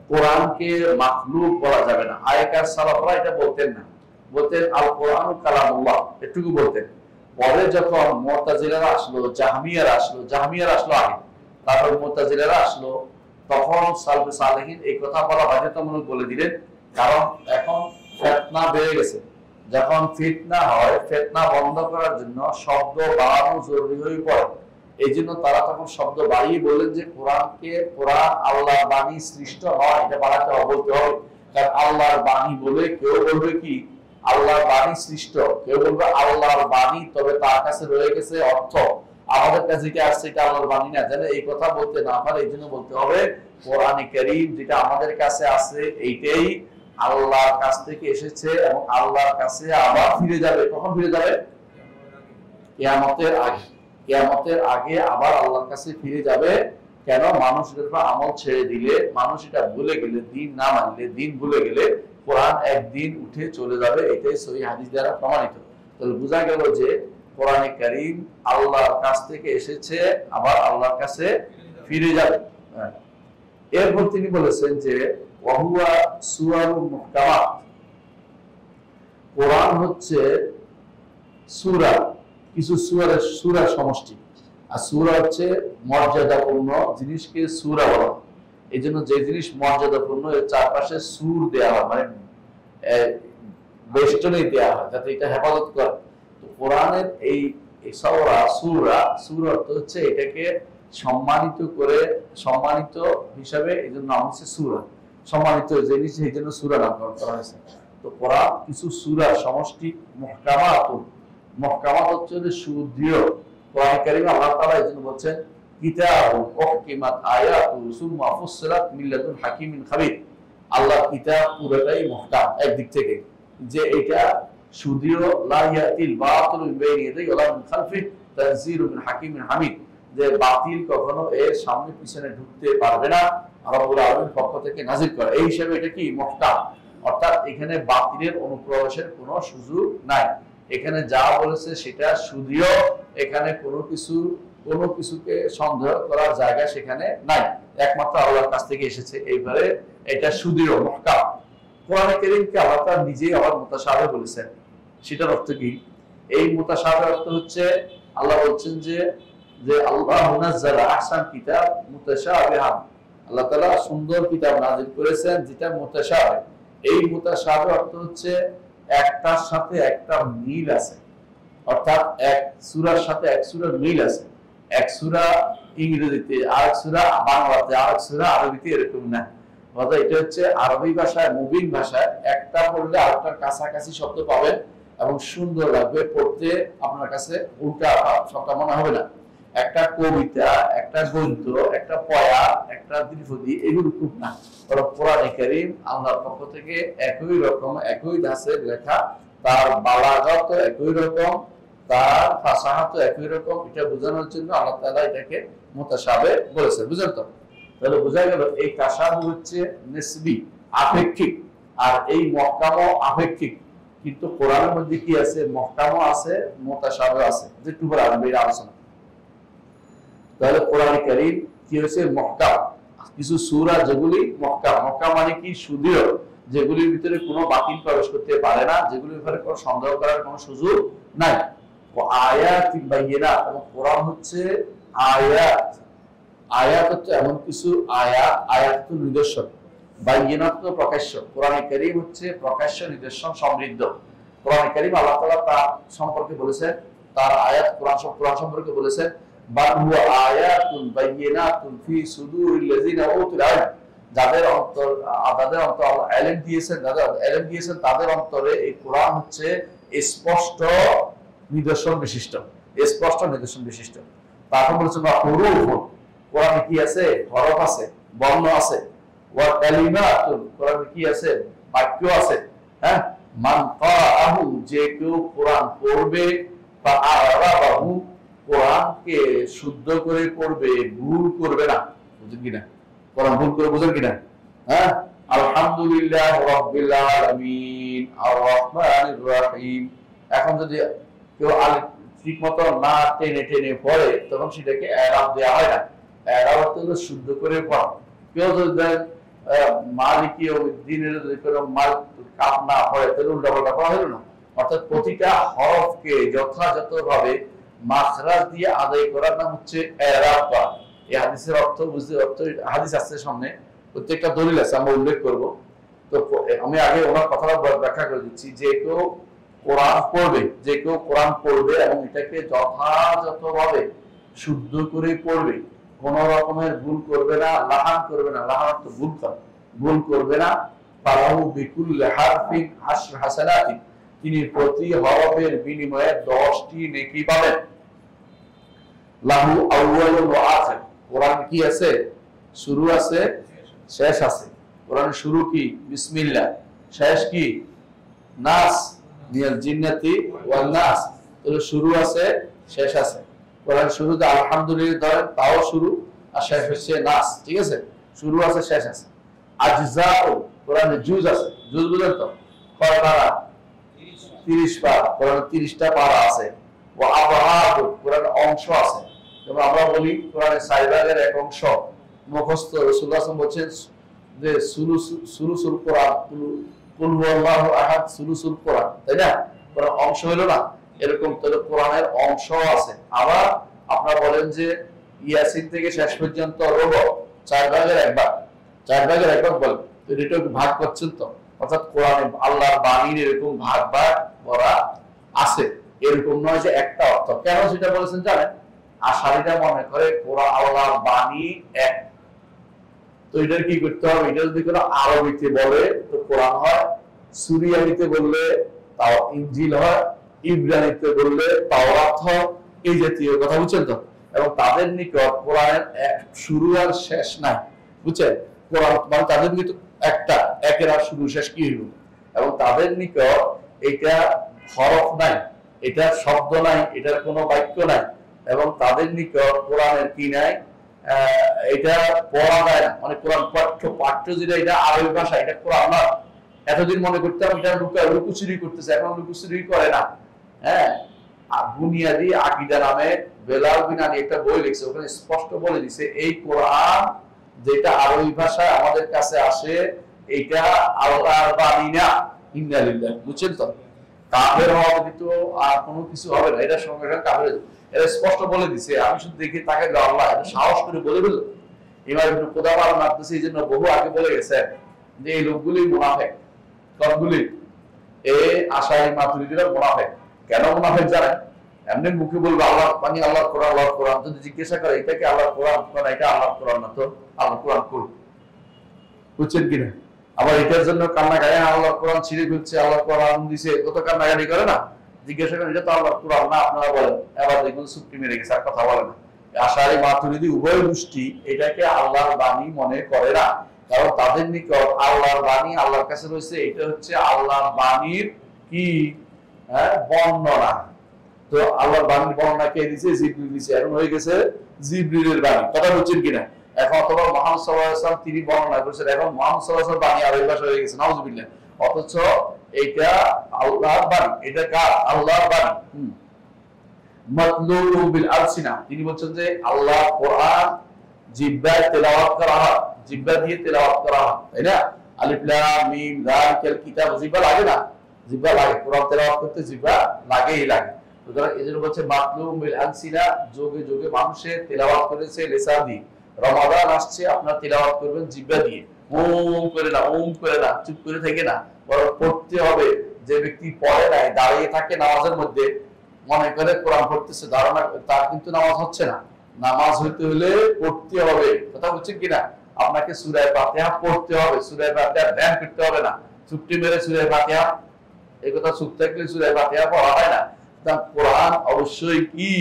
কোরআনকে মাখলুক বলা যাবে না। আগেকার সালাফরা এটা বলতেন না, বলতেন আল কোরআন কালামুল্লাহ, এটুকু বলতেন। পরে যখন মুতাজিলারা আসলো, জাহমিয়ারা আসলো আগে, তারপর মুতাজিলারা আসলো, তখন সালফে সালেহিন এই কথা বলা বাধ্যতামূলক বলে দিলেন। কারণ এখন ফিতনা বেড়ে গেছে। যখন ফিতনা হয়, ফিতনা বন্ধ করার জন্য শব্দ বাড়ানো জরুরি হয়ে পড়ে। এই জন্য তারা তখন শব্দ বাড়িয়ে বললেন যে কোরআন আল্লাহর বাণী সৃষ্ট নয়, এটা বাড়াতে হবে, বলতে হবে। কারণ আল্লাহর বাণী বলে কেউ বলবে কি আল্লাহর বাণী সৃষ্ট, কেউ বলবে আল্লাহর বাণী, তবে তার কাছে রয়ে গেছে অর্থ, আমাদের কাছে যেটা আসছে এটা আল্লাহর বাণী না। যেন এই কথা বলতে না পারে, এই জন্য বলতে হবে কোরআনে কারীম যেটা আমাদের কাছে আছে এইটাই আল্লাহর কাছ থেকে এসেছে এবং আল্লাহর কাছে আবার ফিরে যাবে। কখন ফিরে যাবে? কিয়ামতের আগে। কিয়ামতের আগে আবার আল্লাহর কাছে ফিরে যাবে। কেন? মানুষের উপর আমল ছেড়ে দিলে, মানুষ এটা ভুলে গেলে, দিন না মানলে, দিন ভুলে গেলে কোরআন একদিন উঠে চলে যাবে। এটাই সহিহ হাদিস দ্বারা প্রমাণিত। তাহলে বোঝা গেল যে কোরআনে কারীম আল্লাহর কাছ থেকে এসেছে, আবার আল্লাহর কাছে ফিরে যাবে। এরপর তিনি বলেছেন যে ওয়াহুয়া সূরাতুন মুহকামাত, কোরআন হচ্ছে সূরা, কিছু সূরার সমষ্টি। আর সূরা হচ্ছে মর্যাদাপূর্ণ জিনিসকে সূরা বলা। এই জন্য যে জিনিস মর্যাদাপূর্ণ এর চারপাশে সূর দেওয়া হয়, মানে বেষ্টনী দেওয়া হয় যাতে এটা হেফাজত করে। তো কোরআনের এই সূরা অর্থ হচ্ছে এটাকে সম্মানিত করে, সম্মানিত হিসাবে এই জন্য নাম হচ্ছে সূরা, সম্মানিত জিনিস এই জন্য সূরা নামকরণ করা হয়েছে। তো কোরআন কিছু সূরা সমষ্টি মুহকামাত হচ্ছে সুদৃঢ়। কোরআন কারীমে আল্লাহ তাআলা এই জন্য বলছেন কিতাবুন উহকিমাত আয়াতুহু সুম্মা ফুসসিলাত মিন লাদুন হাকিমিন খাবীর। আল্লাহ কিতাব পুরোটাই মুহকাম একদিক থেকে, যে এটা সুদৃঢ়, লা ইয়াতিল বাতিলু মিন বাইনি ইয়াদাইহি ওয়া লা মিন খালফিহি তানজিলুন মিন হাকিমিন হামিদ, যে বাতিল কখনো এর সামনে পিছনে ঢুকতে পারবে না, রব্বুল আলামিনের পক্ষ থেকে নাযিল করা। এই হিসাবে এটা কি মুহকাম, অর্থাৎ এখানে বাতিলের অনুপ্রবেশের কোনো সুযোগ নাই। এখানে যা বলেছে সেটা সুদৃঢ়, এখানে কোনো কিছুকে সন্দেহ করার জায়গা সেখানে নাই, একমাত্র আল্লাহর কাছ থেকে এসেছে, এইবারে এটা সুদৃঢ় মুহকাম। কোরআনে কারীমকে আল্লাহ তাআলা নিজেই আবার মুতাশাবিহ বলেছেন। সেটার অর্থ কি? এই মুতাশাবিহ অর্থ হচ্ছে আল্লাহ বলছেন যে আল্লাহ নাযালা আহসান কিতাব মুতাশাবিহান, আল্লাহ তাআলা সুন্দর কিতাব নাযিল করেছেন যেটা মুতাশাবিহ। এই মুতাশাবিহ অর্থ হচ্ছে একটার সাথে একটা মিল আছে, অর্থাৎ এক সূরার সাথে এক সূরার মিল আছে। এক সূরা ইংরেজিতে, আরেক সূরা বাংলাতে, আরেক সূরা আরবিতে, এরকম না। অর্থাৎ এটা হচ্ছে আরবি ভাষায়, মুবিন ভাষায় একটা পড়লে আরেকটার কাছাকাছি শব্দ পাবেন এবং সুন্দর লাগবে পড়তে, আপনার কাছে উল্টা শব্দ মনে হবে না। একটা কবিতা, একটা গদ্য, একটা পয়া, একটা দ্বিপদী, এগুলো খুব না। কোরআনে কারীম আল্লাহর পক্ষ থেকে একই রকম, একই ধাঁচের লেখা, তার বালাগত একই রকম, তার ফাসাহাত একই রকম। এটা বোঝানোর জন্য আল্লাহ তাআলা এটাকে মুতাশাবিহ বলেছেন। বুঝলেন তো? তাহলে বোঝা গেল এই তাশাবুহ হচ্ছে নিসবি, আপেক্ষিক, আর এই মুহকামও আপেক্ষিক। কিন্তু কোরআনের মধ্যে কি আছে? মুহকামও আছে, মুতাশাবিহ আছে, যেটুকু পরে আসবে এই আলোচনা। তাহলে কোরআনে কারীম কি হয়েছে? মুহকাম। কিছু সূরা যেগুলি মুহকাম, মুহকাম মানে কি? সুদৃঢ়, যেগুলির ভিতরে কোনো বাতিল প্রবেশ করতে পারে না, যেগুলির ব্যাপারে কোনো সন্দেহ করার কোনো সুযোগ নাই। আয়াত বাইয়িনাত, এবং কোরআন হচ্ছে আয়াত। আয়াত হচ্ছে এমন কিছু আয়াত, আয়াত তো নিদর্শন, বাইয়িনাত তো প্রকাশ্য। কোরআনে কারীম হচ্ছে প্রকাশ্য নিদর্শন সমৃদ্ধ। কোরআনে কারীম আল্লাহ তাআলা তার সম্পর্কে বলেছেন, তার আয়াত কোরআন সম্পর্কে বলেছেন বাল হুয়া আয়াতুন বাইয়িনাতুন ফি সুদুরিল লাযিনা উতুল ইলম, যাদের অন্তর ইলম দিয়েছেন, তাদের অন্তরে এই কোরআন হচ্ছে স্পষ্ট নিদর্শন বিশিষ্ট, স্পষ্ট নিদর্শন বিশিষ্ট। তারপর বলেছেন হুরুফুন, কোরআনে কি আছে? হরফ আছে, বর্ণ আছে। ওয়া কালিমাতুন, কোরআনে কি আছে? বাক্য আছে। হ্যাঁ, মান ক্বারাহু, যে কেউ কোরআন পড়বে, ফাআরাবাহু, কোরআনকে শুদ্ধ করে পড়বে, ভুল করবে না। বুঝেন কিনা? কোরআন ভুল করে বুঝেন কিনা? হ্যাঁ, আলহামদুলিল্লাহ রাব্বিল আলামিন আর রহমানির রহিম। এখন যদি কেউ ঠিক মতো না টেনে টেনে পড়ে, তখন সেটাকে এরাব দেওয়া হয় না। এরাব হলো শুদ্ধ করে পড়া। কেউ যদি মালিকি দিনের মাল কাপ না পড়ে, তাহলে উল্টা পাল্টা পড়া হলো না। অর্থাৎ প্রতিটা হরফকে যথাযথভাবে মাখরাজ দিয়ে আদায় করার নাম হচ্ছে এরাব করা। এই হাদিসের অর্থ বুঝতে, হাদিস আছে সামনে, প্রত্যেকটা দলিল আছে, আমরা উল্লেখ করব। তো আমি আগে ওনার কথাটা ব্যাখ্যা করে দিচ্ছি। যে কেউ কোরআন পড়বে এবং এটাকে যথাযথভাবে শুদ্ধ করে পড়বে, কোন রকমের ভুল করবে না, লাহান করবে না। লাহান তো ভুল করবে না। ফালাহু বিকুল্লি হারফিন আশর হাসানাতিন, তিনি প্রতি হরফের বিনিময়ে 10টি নেকি পাবেন। লাহু আউয়ালুন ওয়া আখির, কোরআন কি আছে? শুরু আছে, শেষ আছে। কোরআনের শুরু কি? বিসমিল্লাহ। শেষ কি? নাস, মিনাল জিন্নাতি ওয়ান নাস। তাহলে শুরু আছে, শেষ আছে। কোরআন শুরুতে আলহামদুলিল্লাহ ধরেন, তাও শুরু, আর শেষ হচ্ছে নাস। ঠিক আছে? শুরু আছে, শেষ আছে। আজজাউ, কোরআনে জুজ আছে। জুজ বুঝেন তো? কয় পারা? 30 পারা। কোরআনে 30টা পারা আছে। ওয়া আবহাদ, কোরআনে অংশ আছে। যেমন আমরা বলি কোরআনে 4 ভাগের 1 অংশ মুখস্থ। রাসূলুল্লাহ সাল্লাল্লাহু আলাইহি ওয়াসাল্লাম বলেছেন যে সুলুসুল কোরআন, কুল হুয়াল্লাহু আহাদ সুলুসুল কোরআন, তাই না? কোরআন অংশ হলো না, এরকম তাহলে কোরআনের অংশ আছে। আবার আপনারা বলেন যে ইয়াসিন থেকে শেষ পর্যন্ত রুবু, 4 ভাগের 1 ভাগ, 4 ভাগের 1 ভাগ বলেন, তো এটা ভাগ করছেন তো। অর্থাৎ কোরআনে আল্লাহর বাণীর এরকম ভাগ ভাগ করা আছে, এরকম নয় যে একটা অর্থ। কেন সেটা বলেছেন জানেন? আশারীরা মনে করে কোরআন আল্লাহর বাণী এক। তো এটা কি করতে হবে? এটা যদি কোনো আরবিতে বলে তো কোরআন হয়, সুরিয়ানিতে বললে তাও ইনজিল হয়, ইব্রানিতে বললে তাওরাত হয়, এই জাতীয় কথা, বুঝছেন তো? এবং তাদের নিকট কোরআনের শুরু আর শেষ নাই, বুঝছেন? কোরআন মানে তাদের নিকট একটা, একের আর শুরু শেষ কি হইল। এবং তাদের নিকট এটা হরফ নাই, এটার শব্দ নাই, এটার কোনো বাক্য নাই, এবং তাদের নিকট কোরআনের কি নাই, এটা পড়া যায় না। মানে কোরআন পাঠ্য যেটা, এটা আরবি ভাষা, এটা কোরআন না। এতদিন মনে করতাম এটা লুকোচুরি করতেছে, এখন লুকোচুরি করে না। হ্যাঁ, বুনিয়াদি আকীদা নামে বেলাল বিনানি একটা বই লিখছে, ওখানে স্পষ্ট বলে দিছে এই কোরআন যেটা আরবি ভাষায় আমাদের কাছে আসে এটা আল্লাহর বাণী না। ইন্না লিল্লাহ, বুঝছেন তো? কাফের হওয়া ব্যতীত আর কোনো কিছু হবে না, এটা সঙ্গে সঙ্গে কাফের। এটা স্পষ্ট বলে দিছে। আমি শুধু দেখি তাকে আল্লাহ এটা সাহস করে বলে দিল। ইমাম ইবনে কুদামা মাদ্রাসি এই জন্য বহু আগে বলে গেছে যে এই লোকগুলি মুনাফিক। সবগুলি এই আশারী মাতুরিদীরা মুনাফিক। কেন মুনাফিক জানেন? এমনি মুখে বলবে আল্লাহ মানে আল্লাহর কোরআন, আল্লাহর কোরআন। যদি জিজ্ঞাসা করে এটা কি আল্লাহর কোরআন, মানে এটা আল্লাহর কোরআন না, তো আল্লাহর কোরআন কই? বুঝছেন কিনা? আবার এটার জন্য কান্নাকাটি, আল্লাহর কোরআন ছিঁড়ে ফেলছে, আল্লাহর কোরআন দিছে, কত কান্নাকাটি করে না? জিজ্ঞাসা করেন এটা তো আল্লাহর কোরআন না, আপনারা বলেন। এবার দেখুন চুপটি মেরে গেছে, আর কথা বলে না। আশারী মাতুরিদী উভয় গোষ্ঠী এটাকে আল্লাহর বাণী মনে করে না, কারণ তাদের নিকট আল্লাহর বাণী আল্লাহর কাছে রয়েছে, এটা হচ্ছে আল্লাহর বাণীর কি বর্ণনা। তো আল্লাহর বাণীর বর্ণনা কে দিছে? জিবরিল দিছে। এখন হয়ে গেছে জিবরিলের বাণী, কথা বলছেন কিনা? এখন অথবা মুহাম্মদ সাল্লাল্লাহু আলাইহি ওয়াসাল্লাম তিনি বর্ণনা করেছেন, এখন মুহাম্মদ সাল্লাল্লাহু আলাইহি ওয়াসাল্লাম বাণী আরবি ভাষা হয়ে গেছে, নাউজুবিল্লাহ। অথচ এটা আল্লাহর বাণী, এটা কার? আল্লাহর বাণী। মাতলুবু বিল আলসিনা, তিনি বলছেন যে আল্লাহ কোরআন জিহ্বায় তেলাওয়াত করা হয়, জিহ্বা দিয়ে তেলাওয়াত করা হয়, তাই না? আলিফ লাম মিম যালিকাল কিতাব, জিহ্বা লাগে না? জিহ্বা লাগে, কোরআন তেলাওয়াত করতে জিহ্বা লাগেই লাগে। সুতরাং এজন্য বলছে মাতলুবু বিল আলসিনা, যোগে যোগে মানুষের তেলাওয়াত করেছে লিসান দিয়ে। রমাদান আসছে, আপনারা তেলাওয়াত করবেন জিহ্বা দিয়ে, ওম করে না, ওম করে না, চুপ করে থেকে না, বরং পড়তে হবে। যে ব্যক্তি পড়ে নাই, দাঁড়িয়ে থাকে নামাজের মধ্যে, মনে করে কোরআন পড়তেছে, ধারণা তার কিন্তু নামাজ হচ্ছে না। নামাজ হইতে হলে পড়তে হবে, কথা বুঝছেন কিনা? আপনাকে সূরা ফাতিহা পড়তে হবে, সূরা ফাতিহা ধ্যান করতে হবে না। চুপটি মেরে সূরা ফাতিহা, এই কথা চুপ থাকলে সূরা ফাতিহা পড়া হয় না। কোরআন অবশ্যই কি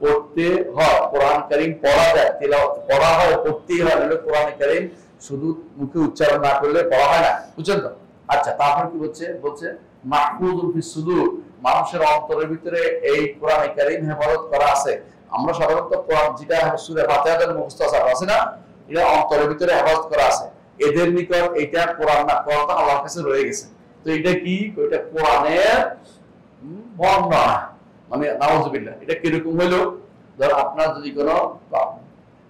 পড়তে হয়, কোরআন কারীম পড়া যায়, তেলাওয়াত পড়া হয়, পড়তেই হয়। কোরআন কারীম শুধু মুখে উচ্চারণ না করলে পড়া হয় না, বুঝছেন তো? আচ্ছা, তারপর কি বলছে? বলছে মাহফুজুল ফিস সুদুর, মানুষের অন্তরের ভিতরে এই কোরআন কারীম হেফাজত করা আছে। আমরা সাধারণত কোরআন যেটা সূরা ফাতিহাতে মুখস্থ আছে না, এটা অন্তরের ভিতরে হেফাজত করা আছে। এদের নিকট এটা কোরআন না, কোরআন তো আল্লাহর কাছে রয়ে গেছে। তো এটা কি? এটা কোরআনের বর্ণনা, মানে নাউজুবিল্লাহ। এটা কিরকম হইলো? ধর আপনার যদি কোনো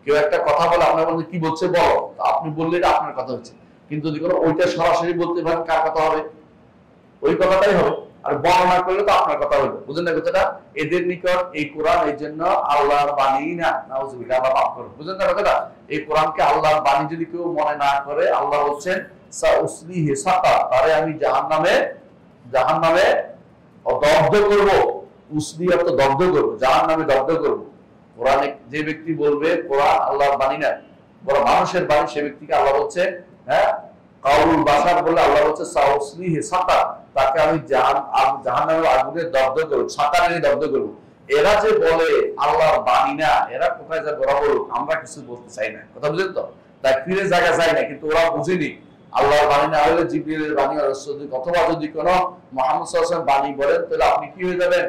কেউ একটা কথা বলে, আপনার বলতে কি বলছে বলো, আপনি বললে এটা আপনার কথা হচ্ছে। কিন্তু যদি কোনো ওইটা সরাসরি বলতে পারেন, কার কথা হবে? ওই কথাটাই হবে। আর বর্ণনা করলে তো আপনার কথা হইলো, বুঝলেন না কথাটা? এদের নিকট এই কোরআন এই জন্য আল্লাহর বাণী না, নাউজুবিল্লাহ, আল্লাহ মাফ করুন, বুঝলেন না কথাটা? এই কোরআনকে আল্লাহর বাণী যদি কেউ মনে না করে, আল্লাহ বলছেন সাউসলিহি সাকার, তারে আমি জাহান্নামে দগ্ধ করব। উসলি অর্থ দগ্ধ করব, জাহান্নামে দগ্ধ করব। কোরআনে যে ব্যক্তি বলবে কোরআন আল্লাহর বাণী না, বড় মানুষের বাণী, সে ব্যক্তিকে আল্লাহ বলছে কাউলুল বাশার বলে, আল্লাহ বলছে সাউসলিহি সাকার, তাকে আমি জাহান্নামের আগুনে দগ্ধ করব, সাকারে দগ্ধ করব। এরা যে বলে আল্লাহর বাণী না, এরা কোথায় যা বড় বড়, আমরা কিছু বলতে চাই না, কথা বুঝলেন তো? তাই ফিরে জায়গা যায় না, কিন্তু ওরা বুঝেনি আল্লাহর বাণী না হলে জিবরিলের বাণী, অথবা যদি কোনো মুহাম্মদ সাল্লাল্লাহু আলাইহি ওয়াসাল্লাম বাণী বলেন, তাহলে আপনি কি হয়ে যাবেন?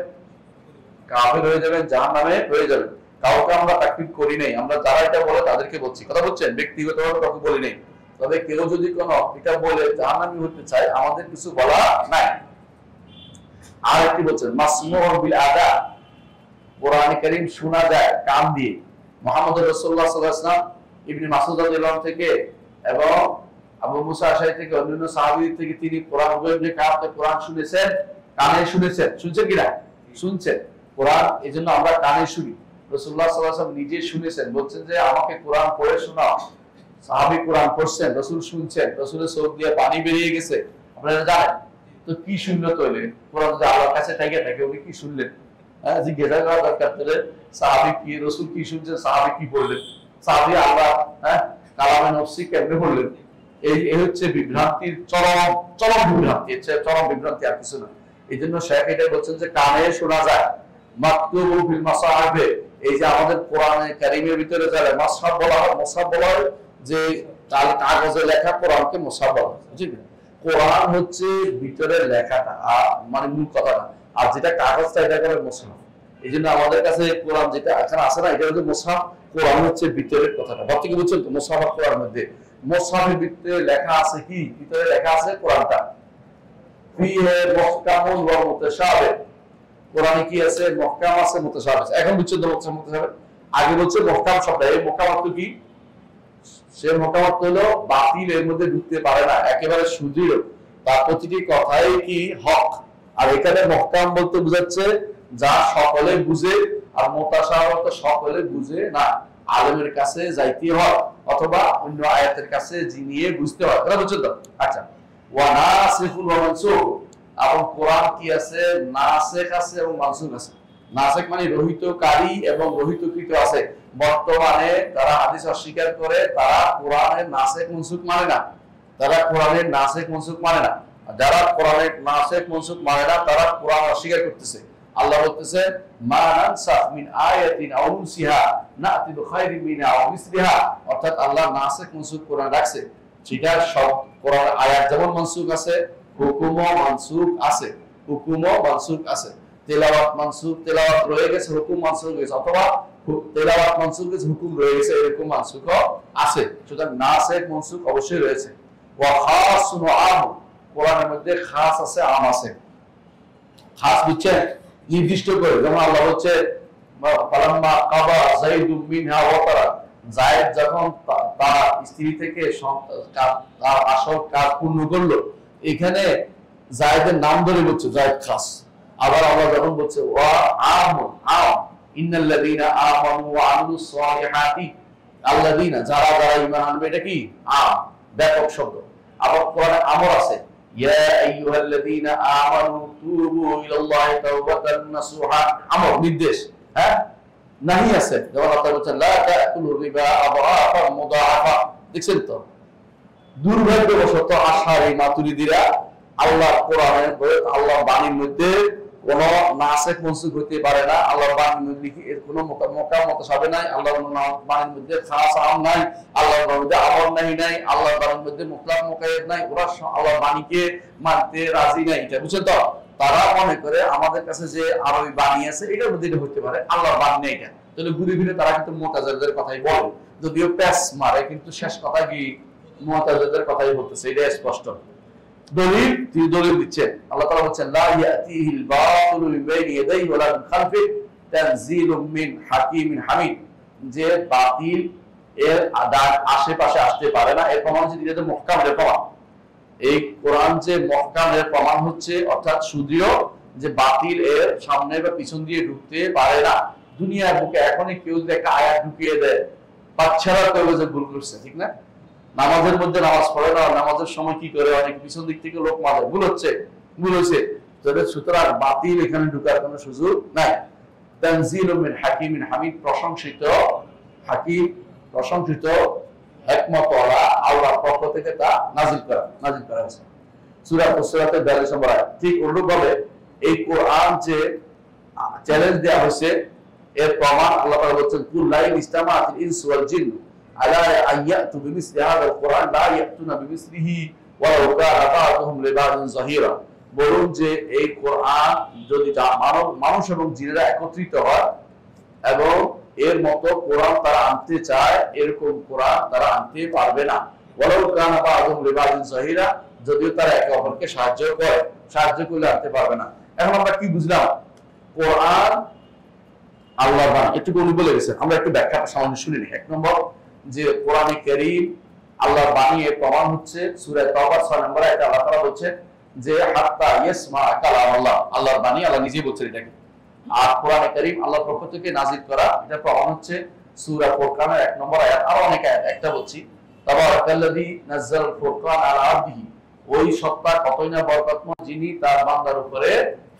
কাফের হয়ে যাবেন, জাহান্নামে হয়ে যাবেন। কাউকে আমরা তাকফীর করি নাই, আমরা যারা এটা বলে তাদেরকে বলছি, কথা বুঝছেন? ব্যক্তিগতভাবে কাউকে বলি নাই। তবে কেউ যদি কোনো এটা বলে জাহান্নামী হতে চায়, আমাদের কিছু বলা নাই। আর একটি বলছেন মাসমুউন বিল আযা, কোরআনে কারীম শোনা যায় কান দিয়ে। মুহাম্মদ রাসূলুল্লাহ সাল্লাল্লাহু আলাইহি ওয়াসাল্লাম ইবনে মাসউদ রাদিয়াল্লাহু আনহু থেকে এবং আবু মুসা আশআরী থেকে, অন্যান্য সাহাবী থেকে তিনি কোরআন বইয়ে কাতে কোরআন শুনেছেন, কানে শুনেছেন। শুনছেন কিনা? শুনছেন কোরআন, এজন্য আমরা কানে শুনি। রাসূলুল্লাহ সাল্লাল্লাহু আলাইহি ওয়াসাল্লাম নিজে শুনেছেন, বলছেন যে আমাকে কোরআন পড়ে শোনাও। সাহাবী কোরআন পড়ছেন, রাসূল শুনছেন, রাসূলের চোখ দিয়ে পানি বেরিয়ে গেছে, আপনারা জানেন। তো কি শুনলো তাহলে? কোরআন যদি আল্লাহর কাছে থাকে উনি কি শুনলেন? হ্যাঁ, জিজ্ঞাসা করা দরকার তাহলে সাহাবী কি, রাসূল কি শুনছেন, সাহাবী কি বললেন, সাহাবী আল্লাহ কালামে নফসি কেমনে বললেন? এই হচ্ছে বিভ্রান্তির চরম চরম বিভ্রান্তি, চরম বিভ্রান্তি, আর কিছু না। এই জন্য শেখ এটা বলছেন যে কানে শোনা যায়, মাকতুবু ফিল মাসাহিবে, এই যে আমাদের কোরআনে কারীমের ভিতরে যারা মাসহাব বলা হয়, মুসহাব বলা হয়, যে কাগজে লেখা কোরআনকে মুসহাব বলা হয়, বুঝলেন? কোরআন হচ্ছে ভিতরের লেখাটা, আর মানে মূল কথাটা, আর যেটা কাগজটা এটা করে মুসহাব। এই জন্য আমাদের কাছে কোরআন যেটা এখানে আছে না, এটা হচ্ছে মুসহাব, কোরআন হচ্ছে ভিতরের কথাটা। বাকি বুঝছেন তো? মুসহাব আর কোরআনের মধ্যে, মুসহাবের ভিতরে লেখা আছে কি? ভিতরে লেখা আছে কোরআনটা। ফিহে মুহকামুন ওয়া মুতাশাবিহ, কোরআনে কি আছে? মুহকাম আছে, মুতাশাবিহ আছে। এখন বুঝছেন তো মুতাশাবিহ? আগে বলছে মুহকাম শব্দ, এই মুহকাম অর্থ কি? সে মুহকাম অর্থ হলো বাতিল এর মধ্যে ঢুকতে পারে না, একেবারে সুদৃঢ়, তার প্রতিটি কথাই কি হক। আর এখানে মুহকাম বলতে বোঝাচ্ছে যা সকলে বুঝে, আর মুতাশাবিহ অর্থ সকলে বুঝে না, আলেমের কাছে যাইতে হয় অথবা অন্য আয়াতের কাছে জিনিয়ে বুঝতে হয়। এটা বুঝছেন তো? আচ্ছা, ওয়া নাসিখুল ওয়া মানসুখ, এবং কোরআন কি আছে? নাসিখ আছে এবং মানসুখ আছে। নাসিখ মানে রহিতকারী এবং রহিতকৃত আছে। বর্তমানে যারা হাদিস অস্বীকার করে তারা কোরআনের নাসিখ মানসুখ মানে না, তারা কোরআনের নাসিখ মানসুখ মানে না। যারা কোরআনের নাসিখ মানসুখ মানে না তারা কোরআন অস্বীকার করতেছে। আল্লাহ বলতেছে মা নানসাখ মিন আয়াতিন আও নুসিহা নাতি বিখাইরিন মিনহা আও মিসলিহা, অর্থাৎ আল্লাহ নাসিখ মানসুখ কোরআন রাখছে। সেটা সব কোরআন আয়াত যেমন মানসুখ আছে, হুকুমও মানসুখ আছে, হুকুমও মানসুখ আছে। তেলাওয়াত মানসুখ, তেলাওয়াত রয়ে গেছে, হুকুম মানসুখ হয়েছে, অথবা তেলাওয়াত মানসুখ হয়েছে, হুকুম রয়ে গেছে, এরকম মানসুখও আছে। সুতরাং নাসিখ মানসুখ অবশ্যই রয়েছে। ওয়া খাসুন ওয়া আম, কোরআনের মধ্যে খাস আছে, আম আছে। খাস বুঝছেন? নির্দিষ্ট করে, যেমন আল্লাহ হচ্ছে ফালাম্মা কাবা যাইদুম মিনহা ওয়াতারা, যায়েদ যখন তার স্ত্রী থেকে তার আসল কাজ পূর্ণ করলো, এখানে যায়েদের নাম ধরে বলছে যায়েদ খাস। আবার আল্লাহ যখন বলছে ওয়া আম আম ইন্নাল্লাযীনা আমানু ওয়া আমিলুস সালিহাতি, আল্লাযীনা যারা যারা ঈমান আনবে, এটা কি? আম, ব্যাপক শব্দ। আবার কোরআনে আমর আছে, ইয়া আইয়ুহাল্লাযীনা আমানু তুবু ইলাল্লাহি তাওবাতান নাসুহা, আমর নির্দেশ। হ্যাঁ, নাহি আছে, যেমন আল্লাহ বলেছেন লা তাকুলু রিবা আদআফান মুদাআফা। দেখছেন তো? দুর্ভাগ্যবশত আশারি মাতুরিদিরা আল্লাহ কোরআনের, আল্লাহ বাণীর মধ্যে কোন নাসিখ মানসুখ হতে পারে না। আল্লাহর বাণীর মধ্যে এর কোনো মুহকাম মুতাশাবিহ নাই, আল্লাহর বাণীর মধ্যে খাস আম নাই, আল্লাহর বাণীর মধ্যে আমর নাই, আল্লাহর বাণীর মধ্যে মুতলাক মুকাইয়্যদ নাই। ওরা আল্লাহর বাণীকে মানতে রাজি নাই। এটা বুঝছেন তো? তারা মনে করে আমাদের কাছে যে আরবি বাণী আছে এটার মধ্যে এটা হতে পারে, আল্লাহর বাণী নেই এটা। তাহলে ঘুরে ফিরে তারা কিন্তু মুতাযাদ্দিদের কথাই বলে, যদিও প্যাস মারে, কিন্তু শেষ কথা কি মুতাযাদ্দিদের কথাই বলতেছে, এটা স্পষ্ট। দলিল, তিনি দলিল দিচ্ছেন। আল্লাহ তাআলা বলেন লা ইয়াতিহিল বাতিলু মিন বাইনি ইয়াদাইহি ওয়া লা মিন খালফিহি তানজিলুম মিন হাকিমিন হামিদ, যে বাতিল এর আশেপাশে আসতে পারে না। এর প্রমাণ হচ্ছে এটা মুহকামের প্রমাণ। এই কোরআন যে মুহকামের প্রমাণ হচ্ছে, অর্থাৎ সুদৃঢ়, যে বাতিল এর সামনে বা পিছন দিয়ে ঢুকতে পারে না। দুনিয়ার বুকে এখনই কেউ যদি একটা আয়াত ঢুকিয়ে দেয়, বাচ্চারা কইবে যে ভুল করছে, ঠিক না? নামাজের মধ্যে নামাজ পড়ে না, নামাজের সময় কি করে অনেক পিছন দিক থেকে লোক মারে, ভুল হচ্ছে। তবে সুতরাং বাতিল এখানে ঢুকার কোনো সুযোগ নাই। তানজিলুম মিন হাকিমিন হামিদ, প্রশংসিত হাকিম, প্রশংসিত হিকমতওয়ালা আল্লাহর পক্ষ থেকে তা নাজিল করা হয়েছে। সূরা ফুসিলাতের 42 নম্বর আয়াত। ঠিক অনুরূপভাবে এই কোরআন যে চ্যালেঞ্জ দেওয়া হয়েছে, এর প্রমাণ আল্লাহ তাআলা বলেছেন কুল লা ইস্তামাআতিল ইনসু ওয়াল জিন্নু আলা আইয়াতু বিমিসলি হাযাল কোরআন লা ইয়াতুনা বিমিসলিহি ওয়ালাউ কানা বা'দুহুম লিবা'দিন যাহিরা। বলুন যে এই কোরআন যদি মানুষ এবং জিনেরা একত্রিত হয় এবং এর মতো কোরআন তারা আনতে চায়, এরকম কোরআন তারা আনতে পারবে না। ওয়ালাউ কানা বা'দুহুম লিবা'দিন যাহিরা, যদিও তারা একে অপরকে সাহায্য করলে আনতে পারবে না। এখন আমরা কি বুঝলাম? কোরআন আল্লাহর বাণী, একটু উনি বলে গেছেন, আমরা একটু ব্যাখ্যাটা সামান্য শুনে নিই। এক নম্বর, যে কোরআনে কারীম আল্লাহর বাণী, এর প্রমাণ হচ্ছে সূরা তাওবার 6 নম্বর আয়াতে আল্লাহ তাআলা বলেছেন যে হাত্তা ইয়াসমা কালাম আল্লাহ, আল্লাহর বাণী, আল্লাহ নিজেই বলছেন এটাকে। আর কোরআনে কারীম আল্লাহর পক্ষ থেকে নাযিল করা, এটা প্রমাণ হচ্ছে সূরা ফুরকানের 1 নম্বর আয়াত। আর অনেক আয়াত, একটা বলছি তাবারাকাল্লাযী নাযাল ফুরকান আলা আবদিহি, ওই সত্তা কতই না বরকতময় যিনি তার বান্দার উপরে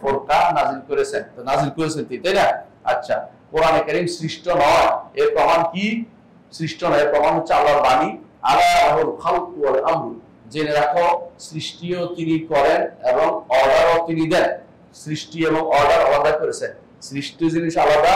ফুরকান নাযিল করেছেন। তো নাযিল করেছেন তাই না? আচ্ছা, কোরআনে কারীম সৃষ্ট নয়, এর প্রমাণ কি? সৃষ্ট নয়, এর প্রমাণ হচ্ছে আল্লাহর বাণী। আলা লাহুল খালকু ওয়াল আমরু, জেনে রাখো সৃষ্টিও তিনি করেন এবং অর্ডারও তিনি দেন। সৃষ্টি এবং অর্ডার আলাদা করেছেন। সৃষ্টি জিনিস আলাদা,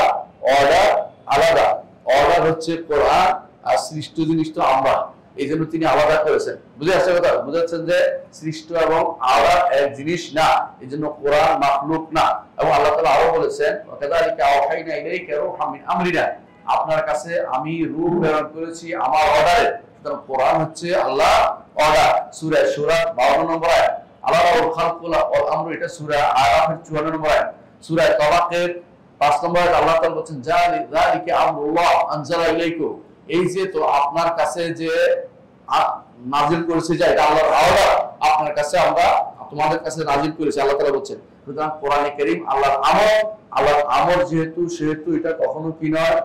অর্ডার আলাদা। অর্ডার হচ্ছে কোরআন আর সৃষ্টি জিনিস তো আমরা, এই জন্য তিনি আলাদা করেছেন। বুঝে আসছে কথা? বুঝাচ্ছেন যে সৃষ্টি এবং আলাদা এক জিনিস না, এই জন্য কোরআন মাখলুক না। এবং আল্লাহ তাআলা আরো বলেছেন, ওয়াকাযালিকা আওহাইনা ইলাইকা রূহাম মিন আমরিনা, আপনার কাছে আমি রূহ প্রেরণ করেছি আমার অর্ডারে। সুতরাং কোরআন হচ্ছে আল্লাহ অর্ডার। সূরা শূরা 52 নম্বর আয়াত, আল্লাহুল খালকু ওয়াল আমরু, এটা সূরা আরাফের 54 নম্বর আয়াত। সূরা তাবাকের 5 নম্বর আয়াত আল্লাহ তাআলা বলেন, যালিকা আমরুল্লাহ আনজালা ইলাইকুম, এই যে তো আপনার কাছে যে নাজিল করেছে, যে এটা আল্লাহর অর্ডার, আপনার কাছে আমরা তোমাদের কাছে নাজিল করেছি, আল্লাহ তাআলা বলেন। সুতরাং কোরআনে কারীম আল্লাহর আমর, আল্লাহর আমর যেহেতু, সেহেতু এটা কখনো কি নয়?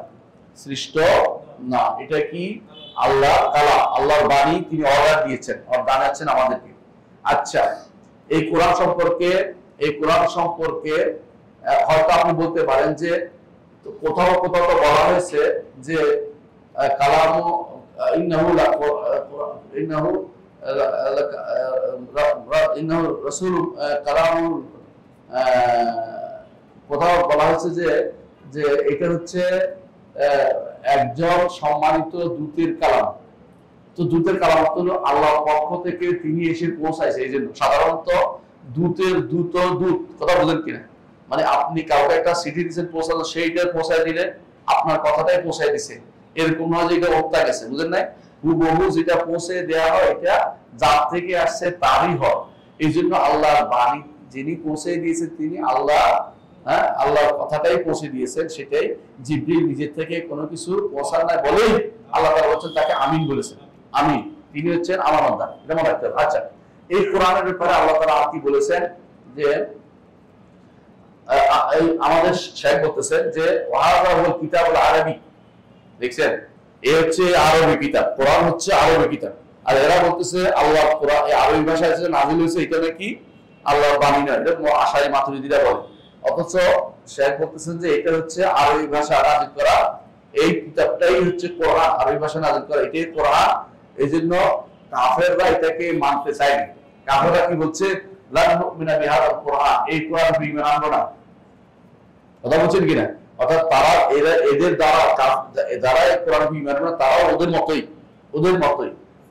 সৃষ্ট না। এটা কি? আল্লাহ তাআলা, আল্লাহর বাণী, তিনি অর্ডার দিয়েছেন, অর্ডার জানাচ্ছেন আমাদেরকে। আচ্ছা, এই কোরআন সম্পর্কে হয়তো আপনি বলতে পারেন যে কোথাও কোথাও তো বলা হয়েছে যে কালামু ইন্নাহু রাসূল কালামুল, কোথাও বলা হয়েছে যে এটা হচ্ছে একজন সম্মানিত দূতের কালাম। তো দূতের কালাম হলো আল্লাহর পক্ষ থেকে তিনি এসে পৌঁছাইছে। এই জন্য সাধারণত দূতের দূত, কথা বুঝেন কিনা? মানে আপনি কাউকে একটা চিঠি দিচ্ছেন পৌঁছানো, সেইটা পৌঁছায় দিলে আপনার কথাটাই পৌঁছায় দিছে, এরকম নয় যে এটা হত্যা গেছে। বুঝেন নাই? হুবহু যেটা পৌঁছে দেওয়া হয় এটা যার থেকে আসছে তারই হয়। এই জন্য আল্লাহর বাণী যিনি পৌঁছে দিয়েছেন তিনি আল্লাহ, হ্যাঁ, আল্লাহর কথাটাই পৌঁছে দিয়েছেন, সেটাই। জিবরিল নিজের থেকে কোনো কিছু পৌঁছান নাই বলেই আল্লাহ তাআলা বলেছেন তাকে আমিন বলেছেন। আমিন, তিনি হচ্ছেন আমার বান্দা, এটা মনে রাখতে হবে। আচ্ছা, এই কোরআনের ব্যাপারে আল্লাহ তাআলা আর কি বলেছেন? যে আমাদের শেখ বলতেছেন যে ওয়াহাযা হুয়াল কিতাবুল আরবী, দেখছেন, এই হচ্ছে আরবি কিতাব, কোরআন হচ্ছে আরবি কিতাব। আর এরা বলতেছে আল্লাহ কোরআন আরবি ভাষায় নাযিল হয়েছে, এটা নাকি আল্লাহর বাণী নয়, এটা আশারি মাতুরিদীরা বলে। অথচ শেখ বলতেছেন যে এটা হচ্ছে আরবি ভাষা নাযিল করা, এই কিতাবটাই হচ্ছে কোরআন, আরবি ভাষা নাযিল করা, এটাই কোরআন। এই জন্য কাফেররা এটাকে মানতে চায়নি। কাফেররা কি বলছে? লা নুমিনা বিহাদাল কোরআন, এই কোরআন ঈমান আনবো না। কথা বলছেন কিনা? অর্থাৎ তারা এদের দ্বারা কোরআন ঈমান আনবে না, তারাও ওদের মতোই।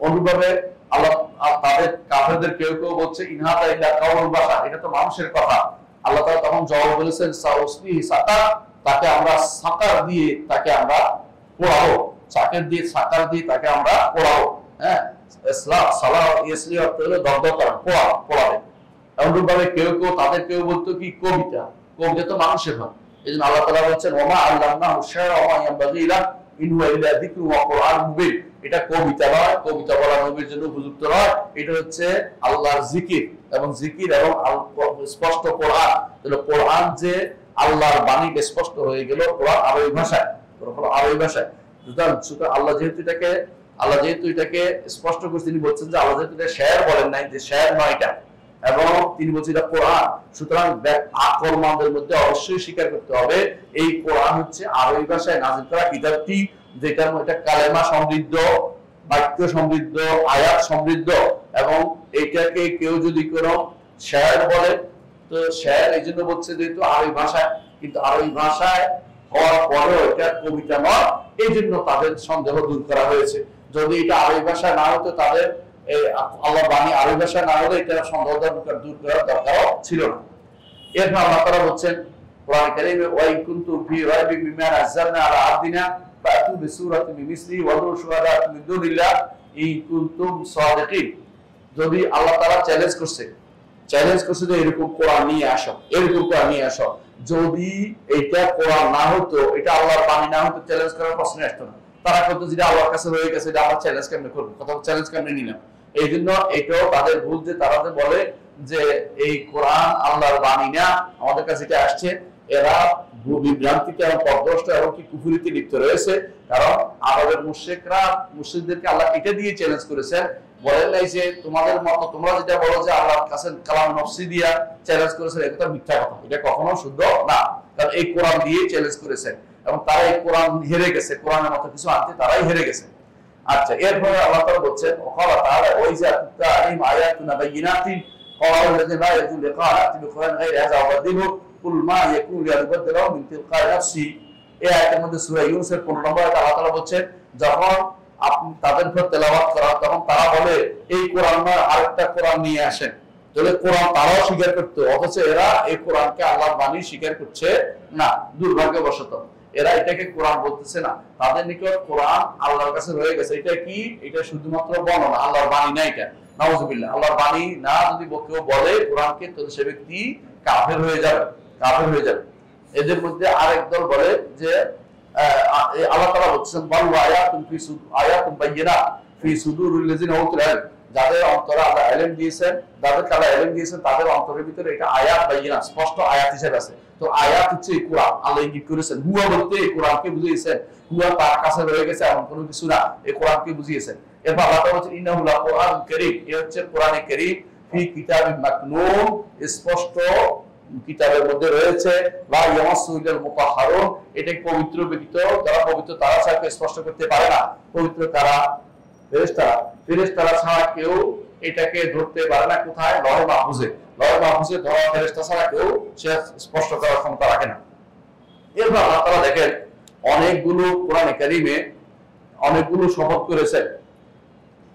অনুরূপভাবে আল্লাহ তাদের কাফেরদের কেউ কেউ বলছে ইনহাদা ইল্লা কাউলুল বাশার, এটা তো মানুষের কথা। আল্লাহ তাআলা তখন জবাব বলেছেন সাউসলিহি সাকার, তাকে আমরা সাকার দিয়ে তাকে আমরা পোড়াবো, সাকার দিয়ে তাকে আমরা পোড়াবো। হ্যাঁ, ইসলাম সালাহ ইসলি অর্থ হলো দগ্ধ করা, পোড়াবে। অনুরূপভাবে কেউ তাদের কেউ বলতো কি কবিতা তো মানুষের হয়। এই জন্য আল্লাহ তাআলা বলছেন ওমা আল্লামনাহু শি'রা ওয়া মা ইয়ানবাগি লাহু ইন হুয়া ইল্লা যিকরুন ওয়া কুরআনুম মুবিন, এটা কবিতা নয়, কবিতা বলা নবীর জন্য উপযুক্ত নয়, এটা হচ্ছে আল্লাহর জিকির এবং স্পষ্ট কোরআন। কোরআন যে আল্লাহর বাণী স্পষ্ট হয়ে গেল, কোরআন আরবি ভাষায়, আল্লাহ যেহেতু এটাকে স্পষ্ট করে তিনি বলছেন যে আল্লাহ যেহেতু এটা শের বলেন নাই, যে শের নয় এটা, এবং তিনি বলছেন এটা কোরআন। সুতরাং আকলমানদের মধ্যে অবশ্যই স্বীকার করতে হবে এই কোরআন হচ্ছে আরবি ভাষায় নাযিল করা কিতাবটি, যেটার মধ্যে কালেমা সমৃদ্ধ, বাক্য সমৃদ্ধ, আয়াত সমৃদ্ধ। এবং এটাকে কেউ যদি কোনো শের বলে, তো শের এই জন্য বলছে যেহেতু আরবি ভাষায়, কিন্তু আরবি ভাষায় হওয়ার পরেও এটা কবিতা নয়, এই জন্য তাদের সন্দেহ দূর করা হয়েছে। যদি এটা আরবি ভাষায় না হতো, তাদের আল্লাহ বাণী আরবি ভাষায় না হলে এটা সন্দেহ দূর করার দরকার ছিল না। এরপর আল্লাহ তাআলা বলছেন কোরআনে কারীমে ওয়া ইন কুনতুম ফি রাইবিন মিম্মা নাযালনা আলা আবদিনা ফাতু বিসূরাতিন মিসলিহি ওয়া দু'ু শুহাদাআকুম মিন দুনিল্লাহ ইন কুনতুম সাদিকিন। যদি আল্লাহ তাআলা চ্যালেঞ্জ করছে যে এরকম কোরআন নিয়ে আসো, যদি এটা কোরআন না হতো, এটা আল্লাহর বাণী না হতো, চ্যালেঞ্জ করার প্রশ্ন আসতো না। তারা বলতো যেটা আল্লাহর কাছে রয়ে গেছে, এটা আমরা চ্যালেঞ্জ কেমনে করবো, চ্যালেঞ্জ কেমনে নিলাম। এই জন্য এটাও তাদের ভুল যে তারা যে বলে যে এই কোরআন আল্লাহর বাণী না, আমাদের কাছে এটা আসছে, এরা বিভ্রান্তিতে এবং পথভ্রষ্ট এবং কি কুফরিতে লিপ্ত রয়েছে। কারণ আরবের মুশরিকরা মুশরিকদেরকে আল্লাহ এটা দিয়ে চ্যালেঞ্জ করেছেন, বলেন নাই যে তোমাদের মতো তোমরা যেটা বলো যে আল্লাহর কাছে কালাম নফসি দিয়া চ্যালেঞ্জ করেছেন, এটা মিথ্যা কথা, এটা কখনো শুদ্ধ না। কারণ এই কোরআন দিয়ে চ্যালেঞ্জ করেছেন এবং তারা এই কোরআন হেরে গেছে, কোরআনের মতো কিছু আনতে তারাই হেরে গেছে। আচ্ছা, এরপরে আল্লাহ তাআলা বলছেন ওয়াকালা তাআলা ওয়াইজা তুতলা আলাইহিম আয়াতুনা বায়িনাতিন ক্বালা আল্লাযিনা লা ইয়ারজুনা লিকাআনা বিকুরআন গায়রি হাযা ওয়াবাদদিলহু কুল মা ইয়াকুনু লি আনবাদদিলহু মিন তিলকাই নাফসি। এই আয়াতের মধ্যে সূরা ইউনূসের 15 নম্বর আয়াতে আল্লাহ তাআলা বলছেন যখন আপনি তাদের উপর তেলাওয়াত করেন তখন তারা বলে এই কোরআন নয় আরেকটা কোরআন নিয়ে আসেন। তাহলে কোরআন তারাও স্বীকার করতো, অথচ এরা এই কোরআনকে আল্লাহর বাণী স্বীকার করছে না। দুর্ভাগ্যবশত এরা এটাকে কোরআন বলতেছে না, তাদের নিকট কোরআন আল্লাহর কাছে রয়ে গেছে। এটা কি? এটা শুধুমাত্র বর্ণনা, আল্লাহর বাণী না। এটা নাউযুবিল্লাহ, আল্লাহর বাণী না যদি কেউ বলে কোরআনকে, তাহলে সে ব্যক্তি কাফের হয়ে যাবে, কাফের হয়ে যাবে। এদের মধ্যে আরেক দল বলে যে আল্লাহ তাআলা বলছেন বাল আয়াতুন বায়িনাত ফি সুদুরিল লাযিনা উতুল ইলম, যাদের অন্তরে আল্লাহ ইলম দিয়েছেন, যাদেরকে আল্লাহ ইলম দিয়েছেন তাদের অন্তরের ভিতরে এটা আয়াত বায়িনাত, স্পষ্ট আয়াত হিসেবে আছে। তো আয়াত হচ্ছে এই কোরআন, আল্লাহ ইঙ্গিত করেছেন। হুয়া বলতে এই কোরআনকে বুঝিয়েছেন, হুয়া তার কাছে রয়ে গেছে এমন কোনো কিছু না, এই কোরআনকে বুঝিয়েছেন। এরপর আল্লাহ তাআলা বলেছেন ইন্নাহু লাকুরআন কারীম, এই হচ্ছে কোরআনে কারীম, ফি কিতাবিন মাকনুন, স্পষ্ট কিতাবের মধ্যে রয়েছে, লা ইয়ামাসসু ইল্লাল মুতাহহারুন, এটা পবিত্র ব্যতীত যারা পবিত্র তারা ছাড়া স্পষ্ট করতে পারে না। পবিত্র তারা ফেরেশতারা, ফেরেশতারা ছাড়া কেউ এটাকে ধরতে পারে না। কোথায়? লওহে মাহফুজে, লওহে মাহফুজে ধরা ফেরেশতা ছাড়া কেউ সে স্পষ্ট করার ক্ষমতা রাখে না। এরপর আল্লাহ তাআলা দেখেন অনেকগুলো কোরআনে কারীমে অনেকগুলো শপথ করেছেন,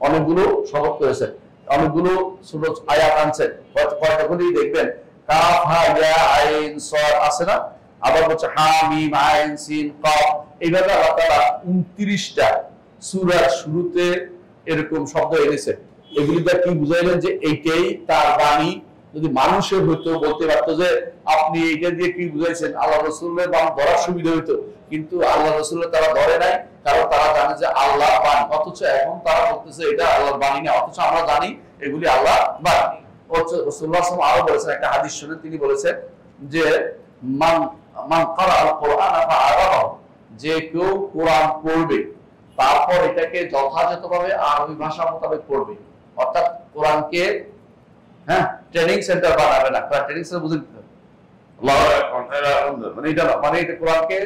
অনেকগুলো শপথ করেছেন, অনেকগুলো সূরা আয়াত আনছেন। কয়টাগুলি দেখবেন কাফ হা ইয়া আইন সাদ আছে না, আবার হচ্ছে হা মিম আইন সিন কাফ, এইভাবে আল্লাহ তাআলা 29টা সূরার শুরুতে এরকম শব্দ এনেছে। এগুলি দ্বারা কি বুঝাইলেন যে এইটাই তার বাণী। যদি মানুষের হইতো বলতে পারতো যে আপনি এইটা দিয়ে কি বুঝাইছেন, আল্লাহ রাসূলের বাণী ধরার সুবিধা হইতো, কিন্তু আল্লাহ রাসূলের তারা ধরে নাই, কারণ তারা জানে যে আল্লাহ বাণী। অথচ এখন তারা বলতেছে এটা আল্লাহর বাণী না, অথচ আমরা জানি এগুলি আল্লাহর বাণী। রাসূলুল্লাহ সাল্লাল্লাহু আলাইহি ওয়াসাল্লাম আরো বলেছেন, একটা হাদিস শুনে তিনি বলেছেন যে মান ক্বারা আল কুরআন ফাআরাবাহু, যে কেউ কোরআন পড়বে তারপর এটাকে যথাযথভাবে আরবি ভাষা মোতাবেক পড়বে, অর্থাৎ কোরআনকে ট্রেনিং সেন্টার বানাবে না। ট্রেনিং সেন্টার বুঝেন মানে এটা না, মানে এটা কোরআনকে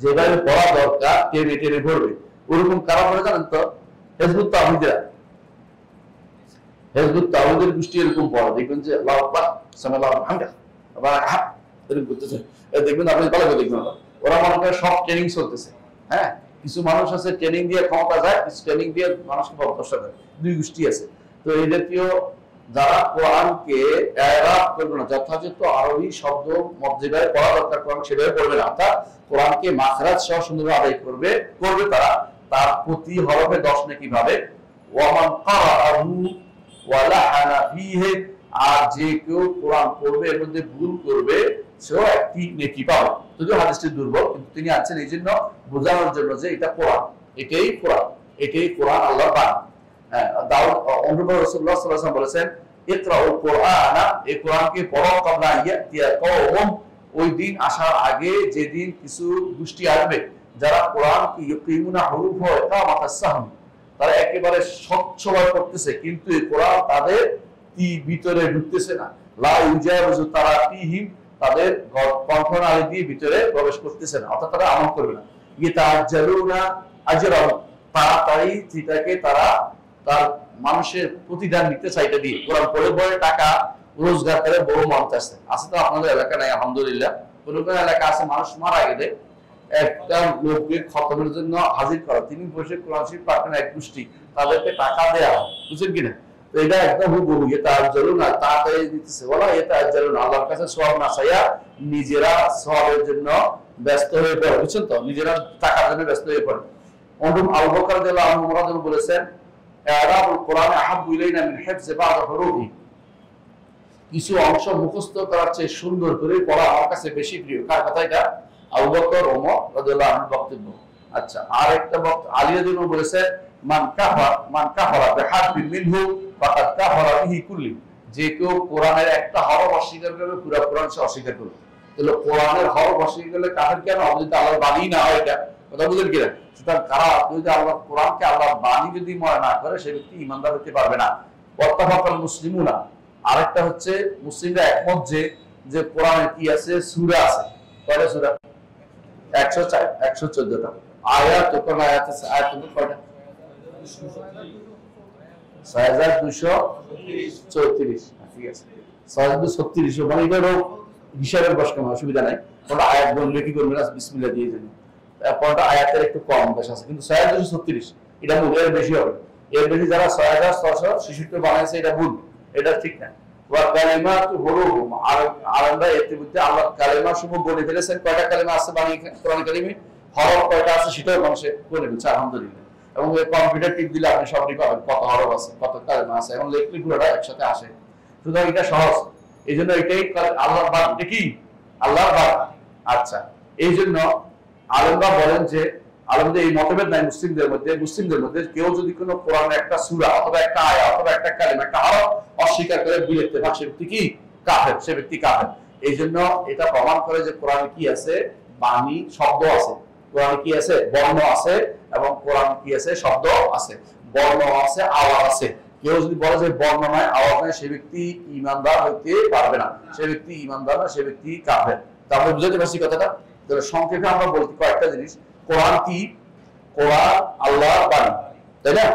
যেভাবে পড়া দরকার টেনে টেনে পড়বে। ওরকম কারা পড়ে জানেন তো? হিজবুত তাওহীদরা, হিজবুত তাওহীদের গোষ্ঠী এরকম পড়ে। দেখবেন যে আল্লাহু আকবার সামিআল্লাহু লিমান হামিদা আবার এরকম করতেছে, দেখবেন আপনি ভালো করে দেখবেন ওরা মনে করে সব ট্রেনিং চলতেছে। হ্যাঁ, কিছু মানুষ আছে ট্রেনিং দিয়ে ক্ষমতা যায়, কিছু ট্রেনিং দিয়ে মানুষকে পথভ্রষ্ট করে, দুই গোষ্ঠী আছে। তো এই জাতীয় যারা কোরআনকে ইরাব করবে না, যথাযথ আরবি শব্দ যেভাবে পড়া দরকার কোরআন সেভাবে পড়বে না, অর্থাৎ কোরআনকে মাখরাজ সহ সুন্দরভাবে আদায় করবে তারা, তার প্রতি হরফে 10 নেকি পাবে। ওয়ামান ক্বারাআহু ওয়া লাহানা ফীহি, আর যে কেউ কোরআন পড়বে এর মধ্যে ভুল করবে সেও একটি নেকি পাবে। যদিও হাদিসটি দুর্বল, কিন্তু তিনি আছেন এই জন্য বোঝানোর জন্য যে এটা কোরআন, এটাই কোরআন, এটাই কোরআন আল্লাহর বাণী। দাউদ অনুরূপ রাসূলুল্লাহ সাল্লাল্লাহু আলাইহি ওয়াসাল্লাম বলেছেন ইকরাউল কুরআনা, এই কোরআনকে পড়ো ক্বাবলা ইয়াতিয়া কওম, ওই দিন আসার আগে যেদিন কিছু গোষ্ঠী আসবে যারা কোরআনকে ইয়ুকিমুনা হুরুফ ওয়া ইকামাতাস সাহম, তারা একেবারে স্বচ্ছভাবে পড়তেছে কিন্তু এই কোরআন তাদের ভিতরে ঢুকতেছে না। লা ইউজাবিজু তারাতিহিম, তাদের কণ্ঠনালী দিয়ে ভিতরে প্রবেশ করতেছে না, অর্থাৎ তারা আমল করবে না। ইয়াতাআজ্জালুনা আজরাহু, তাড়াতাড়ি যেটাকে তারা তার মানুষের প্রতিদান নিতে চাইতে দিয়ে কোরআন পড়ে পড়ে টাকা রোজগার করে বড় মানুষ আছে। আছে তো আপনাদের এলাকা নাই আলহামদুলিল্লাহ, কোনো কোনো এলাকা আছে মানুষ মারা গেলে একটা লোককে খতমের জন্য হাজির করা, তিনি বসে কোরআন শরীফ পাঠেন এক গোষ্ঠী, তাদেরকে টাকা দেয়া হয়, বুঝছেন কিনা? তো এটা একদম হুবহু ইয়াতাআজ্জালুনা, তাড়াতাড়ি দিতেছে, ওয়ালা ইয়াতাআজ্জালুনা, আল্লাহর কাছে সওয়াব না চাইয়া নিজেরা সওয়াবের জন্য ব্যস্ত হয়ে পড়ে, বুঝছেন তো, নিজেরা টাকার জন্য ব্যস্ত হয়ে পড়ে। অনুরূপ আবু বকর রাদিয়াল্লাহু আনহু বলেছেন ইরাবুল কোরআন আহাব্বু ইলাইনা মিন হিফজি বা'দ হুরুফি, কিছু অংশ মুখস্থ করার চেয়ে সুন্দর করে পড়া আমার কাছে বেশি প্রিয়। কার কথা এটা? আবু বকর ওমর রাদিয়াল্লাহু আনহুর বক্তব্য। আচ্ছা, আর একটা আলী রাদিয়াল্লাহু আনহু বলেছে মান কাফারা বিহারফিন মিনহু ফাকাদ কাফারা বিহি কুল্লি, যে কেউ কোরআনের একটা হরফ অস্বীকার করবে পুরো কোরআন সে অস্বীকার করবে। তাহলে কোরআনের হরফ অস্বীকার করলে কাফের কেন হবে? যদি আল্লাহর বাণী না হয়, এটা কথা বুঝলেন কিনা? সুতরাং কারা যদি আল্লাহ কোরআনকে আল্লাহর বাণী যদি মনে না করে, সে ব্যক্তি ইমানদার হতে পারবে না। ওয়াত্তাফাকাল মুসলিমুনা, আরেকটা হচ্ছে মুসলিমরা একমত যে কোরআনে কি আছে? সূরা আছে। কয়টা সূরা? 104 114টা আয়াত। কোন আয়াত আছে? আয়াত নম্বর কয়টা? 6234। ঠিক আছে, 6236। মানে এটারও হিসাবের বস কোনো অসুবিধা নাই। কোনটা আয়াত বললে কি করবে না, বিসমিল্লাহ দিয়ে দেবেন। কোনটা আয়াতের একটু কম বেশ আছে, কিন্তু 6236 এটা ভুল, এর বেশি হবে। এর বেশি যারা 6666 বানাইছে এটা ভুল, এটা ঠিক না। ওয়া কালিমাতু হুরুফ, আর আলাদা এর মধ্যে আল্লাহ কালিমা সমূহ বলে ফেলেছেন। কয়টা কালিমা আছে বাণী কোরআন কারিমে? হরফ কয়টা আছে সেটাও মানুষে বলে ফেলছে, আলহামদুলিল্লাহ। এবং কম্পিউটার টিপ দিলে আপনি সবই পাবেন, কত হরফ আছে, কত কালিমা আছে, এবং লেখলি পুরোটা একসাথে আসে। সুতরাং এটা সহজ। এই জন্য এটাই আল্লাহর বাণী। এটা কি? আল্লাহর বাণী। আচ্ছা, এই জন্য আলেমরা বলেন যে, আলেমদের এই মতভেদ নাই মুসলিমদের মধ্যে কেউ যদি কোনো কোরআনের একটা সূরা অথবা একটা আয়া অথবা একটা কালিমা, একটা হরফ অস্বীকার করে বিলেতে ভাগ, সে ব্যক্তি কি? কাফের, সে ব্যক্তি কাফের। এই জন্য এটা প্রমাণ করে যে কোরআনে কি আছে? বাণী, শব্দ আছে। কোরআনে কি আছে? বর্ণ আছে। এবং কোরআন কি আছে? শব্দ আছে, বর্ণ আছে, আওয়াজ আছে। কেউ যদি বলে যে বর্ণ নয়, আওয়াজ নয়, সে ব্যক্তি ইমানদার হইতে পারবে না, সে ব্যক্তি ইমানদার না, সে ব্যক্তি কাফের। তারপরে বুঝতে পারছি কথাটা? সংক্ষেপে আমরা বলতে কয়েকটা জিনিস। কোরআন কি? কোরআন আল্লাহর বাণী, তাই না?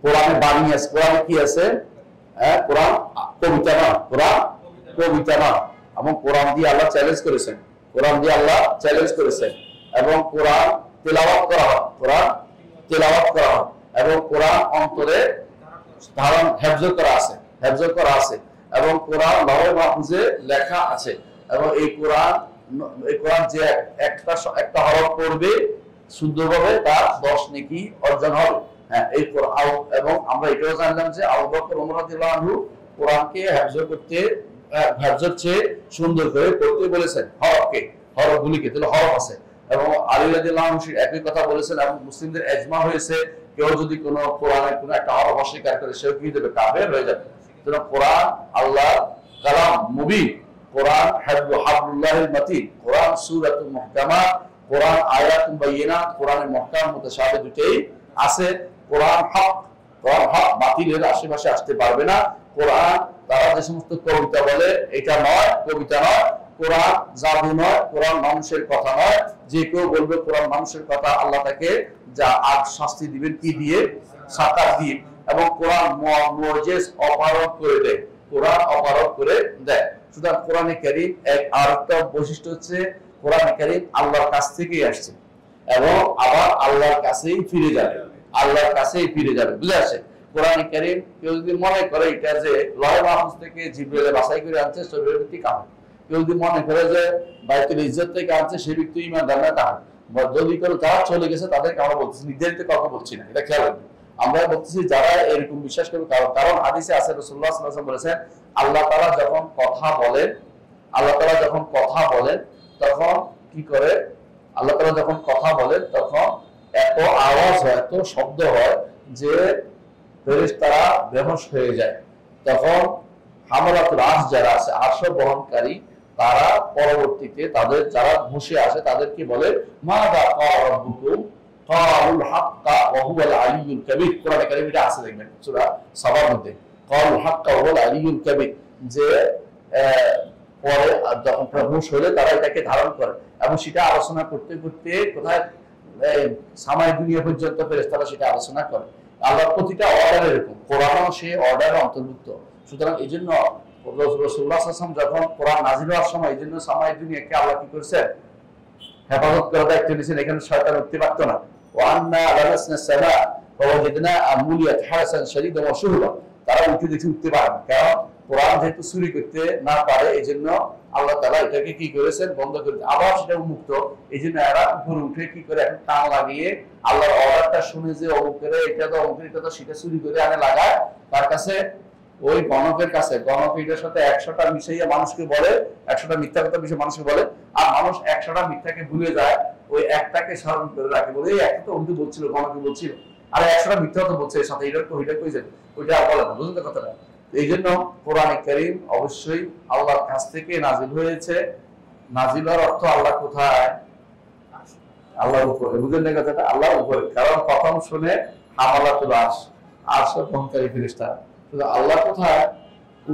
কোরআনে বাণী আছে। কোরআনে কি আছে? কোরআন কবিতা না, কোরআন কবিতা না। এবং কোরআন দিয়ে আল্লাহ চ্যালেঞ্জ করেছেন, কোরআন দিয়ে আল্লাহ চ্যালেঞ্জ করেছেন। এবং কোরআন তেলাওয়াত করা হয়, কোরআন তেলাওয়াত করা হয়। এবং কোরআন অন্তরে ধারণ হেফজ করা আছে, এবং কোরআন লৌহে মাহফুজে লেখা আছে। এবং এই কোরআন যে একটা হরফ পড়বে শুদ্ধভাবে, তার 10 নেকি অর্জন হবে। হ্যাঁ, এই কোরআন। এবং আমরা এটাও জানলাম যে আবু বকর ওমর রাদিয়াল্লাহু আনহু কোরআনকে হেফজের চেয়ে সুন্দর করে পড়তে বলেছেন, হরফগুলিকে। তাহলে হরফ আছে। এবং আলী রাদিয়াল্লাহু আনহু একই কথা বলেছেন। এবং মুসলিমদের ইজমা হয়েছে, কেউ যদি কোনো কোরআনের কোনো একটা হরফ অস্বীকার করে, সেও কি দেবে? কাফের হয়ে যাবে। সুতরাং কোরআন আল্লাহর কালাম মুবিন, কোরআন হাবলুল্লাহিল মাতিন, কোরআন সূরাতুল মুহকামাত, কোরআন আয়াতুন বাইয়িনাত, কোরআনের মুহকাম মুতাশাবিহ দুটেই আছে। কোরআন হক, বাতিলের আশেপাশে আসতে পারবে না। কোরআন তারা যে সমস্ত কবিতা বলে, এটা নয়, কবিতা নয়। কোরআন জাদু নয়, কোরআন মানুষের কথা নয়। যে কেউ বলবে কোরআন মানুষের কথা, আল্লাহ তাকে যা আগ শাস্তি দিবেন, কি দিয়ে? সাকাত দিয়ে। এবং কোরআন মুজিজ অপারগ করে দেয়, কোরআন অপারগ করে দেয়। সুতরাং কোরআনে কারীম আরেকটা বৈশিষ্ট্য হচ্ছে, কোরআনে কারীম আল্লাহর কাছ থেকেই আসছে এবং আবার আল্লাহর কাছেই ফিরে যাবে, আল্লাহর কাছেই ফিরে যাবে। বুঝে আসে? কোরআনে কারীম কেউ যদি মনে করে এটা যে লৌহে মাহফুজ থেকে জিবরিল বাছাই করে আনছে, সে ব্যক্তি কাফের। কেউ যদি মনে করে যে বাইতুল ইজ্জত থেকে আনছে, সে ব্যক্তি ঈমানদার না, কাফের। যদি করে যারা চলে গেছে তাদেরকে আমরা বলতেছি, নির্ধারিত কথা বলছি না, এটা খেয়াল রাখবেন। আমরা বলতেছি যারা এরকম বিশ্বাস করবে। কারণ হাদিসে আছে, রাসূলুল্লাহ সাল্লাল্লাহু আলাইহি ওয়াসাল্লাম বলেছেন, আল্লাহ তাআলা যখন কথা বলেন তখন কি করে? আল্লাহ তাআলা যখন কথা বলেন তখন এত আওয়াজ হয়, এত শব্দ হয় যে ফেরেশতারা বেহুশ হয়ে যায়। তখন হামালাতুল আরশ যারা আছে, আরশ বহনকারী, তারা পরবর্তীতে তাদের যারা বসে আসে তাদেরকে বলে, মাযা ক্বালা রাব্বুকুম, ক্বালুল হাক্কা ওয়া হুয়াল আলিয়্যুল কাবীর। কোরআনে কারীমে আছে, দেখবেন সূরা সাবার মধ্যে, ক্বালুল হাক্কা ওয়া হুয়াল আলিয়্যুল কাবীর। যে পরে যখন প্রভুশ হলে তারা এটাকে ধারণ করে, এবং সেটা আলোচনা করতে করতে কোথায় সামাই দুনিয়া পর্যন্ত ফেরেশতারা সেটা আলোচনা করে। আল্লাহর প্রতিটা অর্ডার এরকম, কোরআনও সে অর্ডারের অন্তর্ভুক্ত। সুতরাং এই জন্য রাসূলুল্লাহ সাল্লাল্লাহু আলাইহি ওয়াসাল্লাম যখন কোরআন নাযিল হওয়ার সময়, এই জন্য সামাই দুনিয়াকে আল্লাহ কি করেছেন? হেফাজত করার দায়িত্ব নিয়েছেন। এখানে শয়তান উঠতে পারতো না। ওয়া আন্না লামাসনা সামা ফাওয়াজাদনা মুলিয়াত হারাসান শাদীদান ওয়া শুহুবা। তারা উঠতে পারে না, কারণ কোরআন যেহেতু চুরি করতে না পারে, এই জন্য আল্লাহ তাআলা এটাকে কি করেছেন? বন্ধ করে। আবার সেটা উন্মুক্ত। এই জন্য এরা উপরে উঠে কি করে? এখন টান লাগিয়ে আল্লাহর অর্ডারটা শুনে যে অমুকের এটা তো অমুকের এটা তো, সেটা চুরি করে আনে লাগায় তার কাছে, ওই গণকের কাছে। গণক এটার সাথে 100টা মিশাইয়া মানুষকে বলে, 100টা মিথ্যা কথা মিশিয়ে মানুষকে বলে, আর মানুষ 100টা মিথ্যাকে ভুলে যায়, ওই একটাকে স্মরণ করে রাখে, বলে এই একটা তো উনি বলছিল, গণকে বলছিল, আর 100টা মিথ্যা কথা বলছে এর সাথে, এটা কই যাবে, ওইটা আর বলে না। বুঝলেন কথাটা? এই জন্য কোরআনে কারীম অবশ্যই আল্লাহর কাছ থেকে নাযিল হয়েছে, নাজিল হওয়ার অর্থ আল্লাহ কোথায়? আল্লাহর উপরে। বুঝলেন না কথাটা? আল্লাহর উপরে। কারণ প্রথম শুনে হামালাতুল আরশ, আরশের বহনকারী ফেরেশতা। আল্লাহ কোথায়?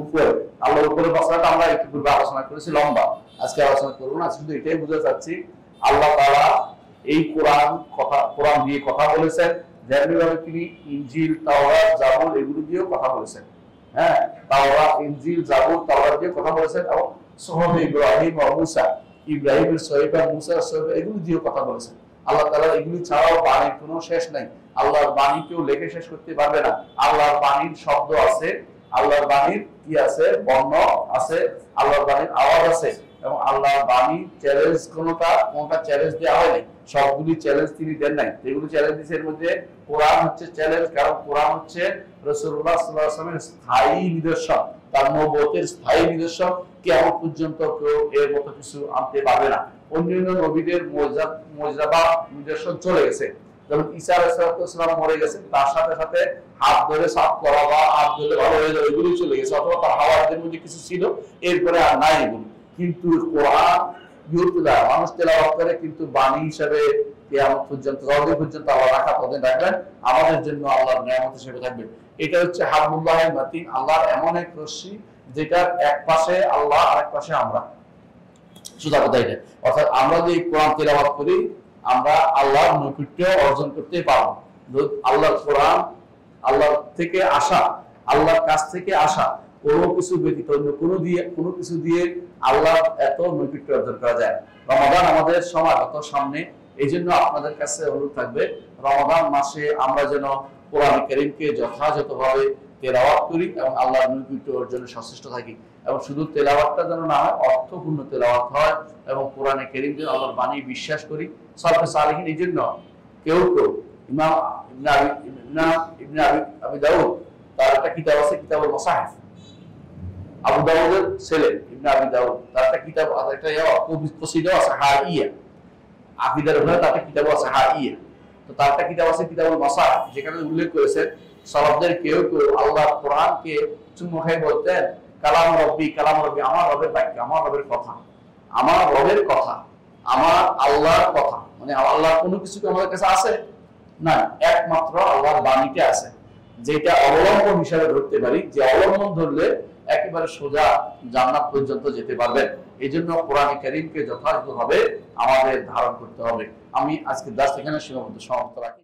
উপরে। আল্লাহর উপরে মশলাটা আমরা একটু পূর্বে আলোচনা করেছি, লম্বা, আজকে আলোচনা করবো না। শুধু এটাই বুঝতে চাচ্ছি আল্লাহ তাআলা এই কোরআন দিয়ে কথা বলেছেন, যেমনিভাবে তিনি ইনজিল, তাওরাত, জাবুর এগুলো দিয়েও কথা বলেছেন। হ্যাঁ, তাওরাত, ইনজিল, জাবুর, তাওরাত দিয়ে কথা বলেছেন, এবং সুহফ ইব্রাহিম ও মূসা, ইব্রাহিমের সহিফা, মুসার সহিফা এগুলো দিয়েও কথা বলেছেন। আল্লাহ তাআলা এগুলি ছাড়াও বাণীর কোনো শেষ নাই। আল্লাহর বাণী কেউ লেখে শেষ করতে পারবে না। আল্লাহর বাণীর শব্দ আছে, আল্লাহর বাণীর কি আছে? বর্ণ আছে, আল্লাহর বাণীর আওয়াজ আছে, এবং আল্লাহর বাণী চ্যালেঞ্জ কোনটা চ্যালেঞ্জ দেওয়া হয়নি, সবগুলি চ্যালেঞ্জ তিনি দেন নাই। যেগুলো চ্যালেঞ্জ দিয়েছে এর মধ্যে কোরআন হচ্ছে চ্যালেঞ্জ, কারণ কোরআন হচ্ছে রাসূলুল্লাহ সাল্লাল্লাহু আলাইহি ওয়াসাল্লামের স্থায়ী নিদর্শন, তার নবুয়তের স্থায়ী নিদর্শন। কিয়ামত পর্যন্ত কেউ এর মতো কিছু আনতে পারবে না। অন্যান্য নবীদের মুজিজা বা নিদর্শন চলে গেছে, যেমন ঈসা আলাইহিস সালাম মরে গেছেন, তার সাথে সাথে হাত ধরে সাফ করা বা হাত ধরে ভালো হয়ে যাবে এগুলো চলে গেছে, অথবা তার হাওয়াজের মধ্যে কিছু ছিল, এরপরে আর নাই এগুলো। কিন্তু কোরআন ইউতুলা মানুষ তেলাওয়াত করে, কিন্তু বাণী হিসেবে কিয়ামত পর্যন্ত, যতদিন পর্যন্ত আল্লাহ রাখা ততদিন রাখবেন, আমাদের জন্য আল্লাহর নিয়ামত হিসেবে থাকবে। এটা হচ্ছে হাবলুল্লাহিল মাতিন, আল্লাহর এমন এক রশ্মি যেটার এক পাশে আল্লাহ আর এক পাশে আমরা। সোজা কথা এটা। অর্থাৎ আমরা যে কোরআন তেলাওয়াত করি, আমরা আল্লাহর নৈকট্য অর্জন করতে পারবো। আল্লাহর কোরআন আল্লাহ থেকে আসা, আল্লাহর কাছ থেকে আসা, কোনো কিছু ব্যতীত অন্য কোনো কিছু দিয়ে আল্লাহ এত নৈকট্য অর্জন করা যায়। রমাদান আমাদের সমাগত সামনে, এই জন্য আপনাদের কাছে অনুরোধ থাকবে, রমাদান মাসে আমরা যেন কোরআন কারীমকে যথাযথভাবে তেলাওয়াত করি এবং আল্লাহর নৈকট্য অর্জনে সচেষ্ট থাকি। এবং শুধু তেলাওয়াতটা যেন না হয়, অর্থপূর্ণ তেলাওয়াত হয়, এবং কোরআনে কারীম যেন আল্লাহর বাণী বিশ্বাস করি। সালফে সালেহীন এই জন্য কেউ ইমাম ইবনে আবি দাউদ, তার একটা কিতাব আছে, কিতাবুল মাসাহিফ, আবু দাউদের ছেলে ইবনে আবি দাউদ, তার একটা কিতাব আছে, একটা কসিদা আছে হাইয়া, আকীদার উপরে তার একটা কিতাব আছে হাইয়া। তো তার একটা কিতাব আছে কিতাবুল মাসাহিফ, যেখানে উল্লেখ করেছেন সালাফদের কেউ আল্লাহর কোরআনকে চুম্বু খাই বলতেন কালাম রব্বি, কালাম রব্বি, আমার রবের বাক্য, আমার রবের কথা, আমার রবের কথা, আমার আল্লাহর কথা। মানে আল্লাহর কোনো কিছু কি আমাদের কাছে আছে? না, একমাত্র আল্লাহর বাণীটা আছে, যেটা অবলম্বন হিসাবে ধরতে পারি, যে অবলম্বন ধরলে একেবারে সোজা জান্নাত পর্যন্ত যেতে পারবেন। এই জন্য কোরআন কারীমকে যথাযথভাবে আমাদের ধারণ করতে হবে। আমি আজকে দাস এখানে সীমাবদ্ধ সমাপ্ত রাখি।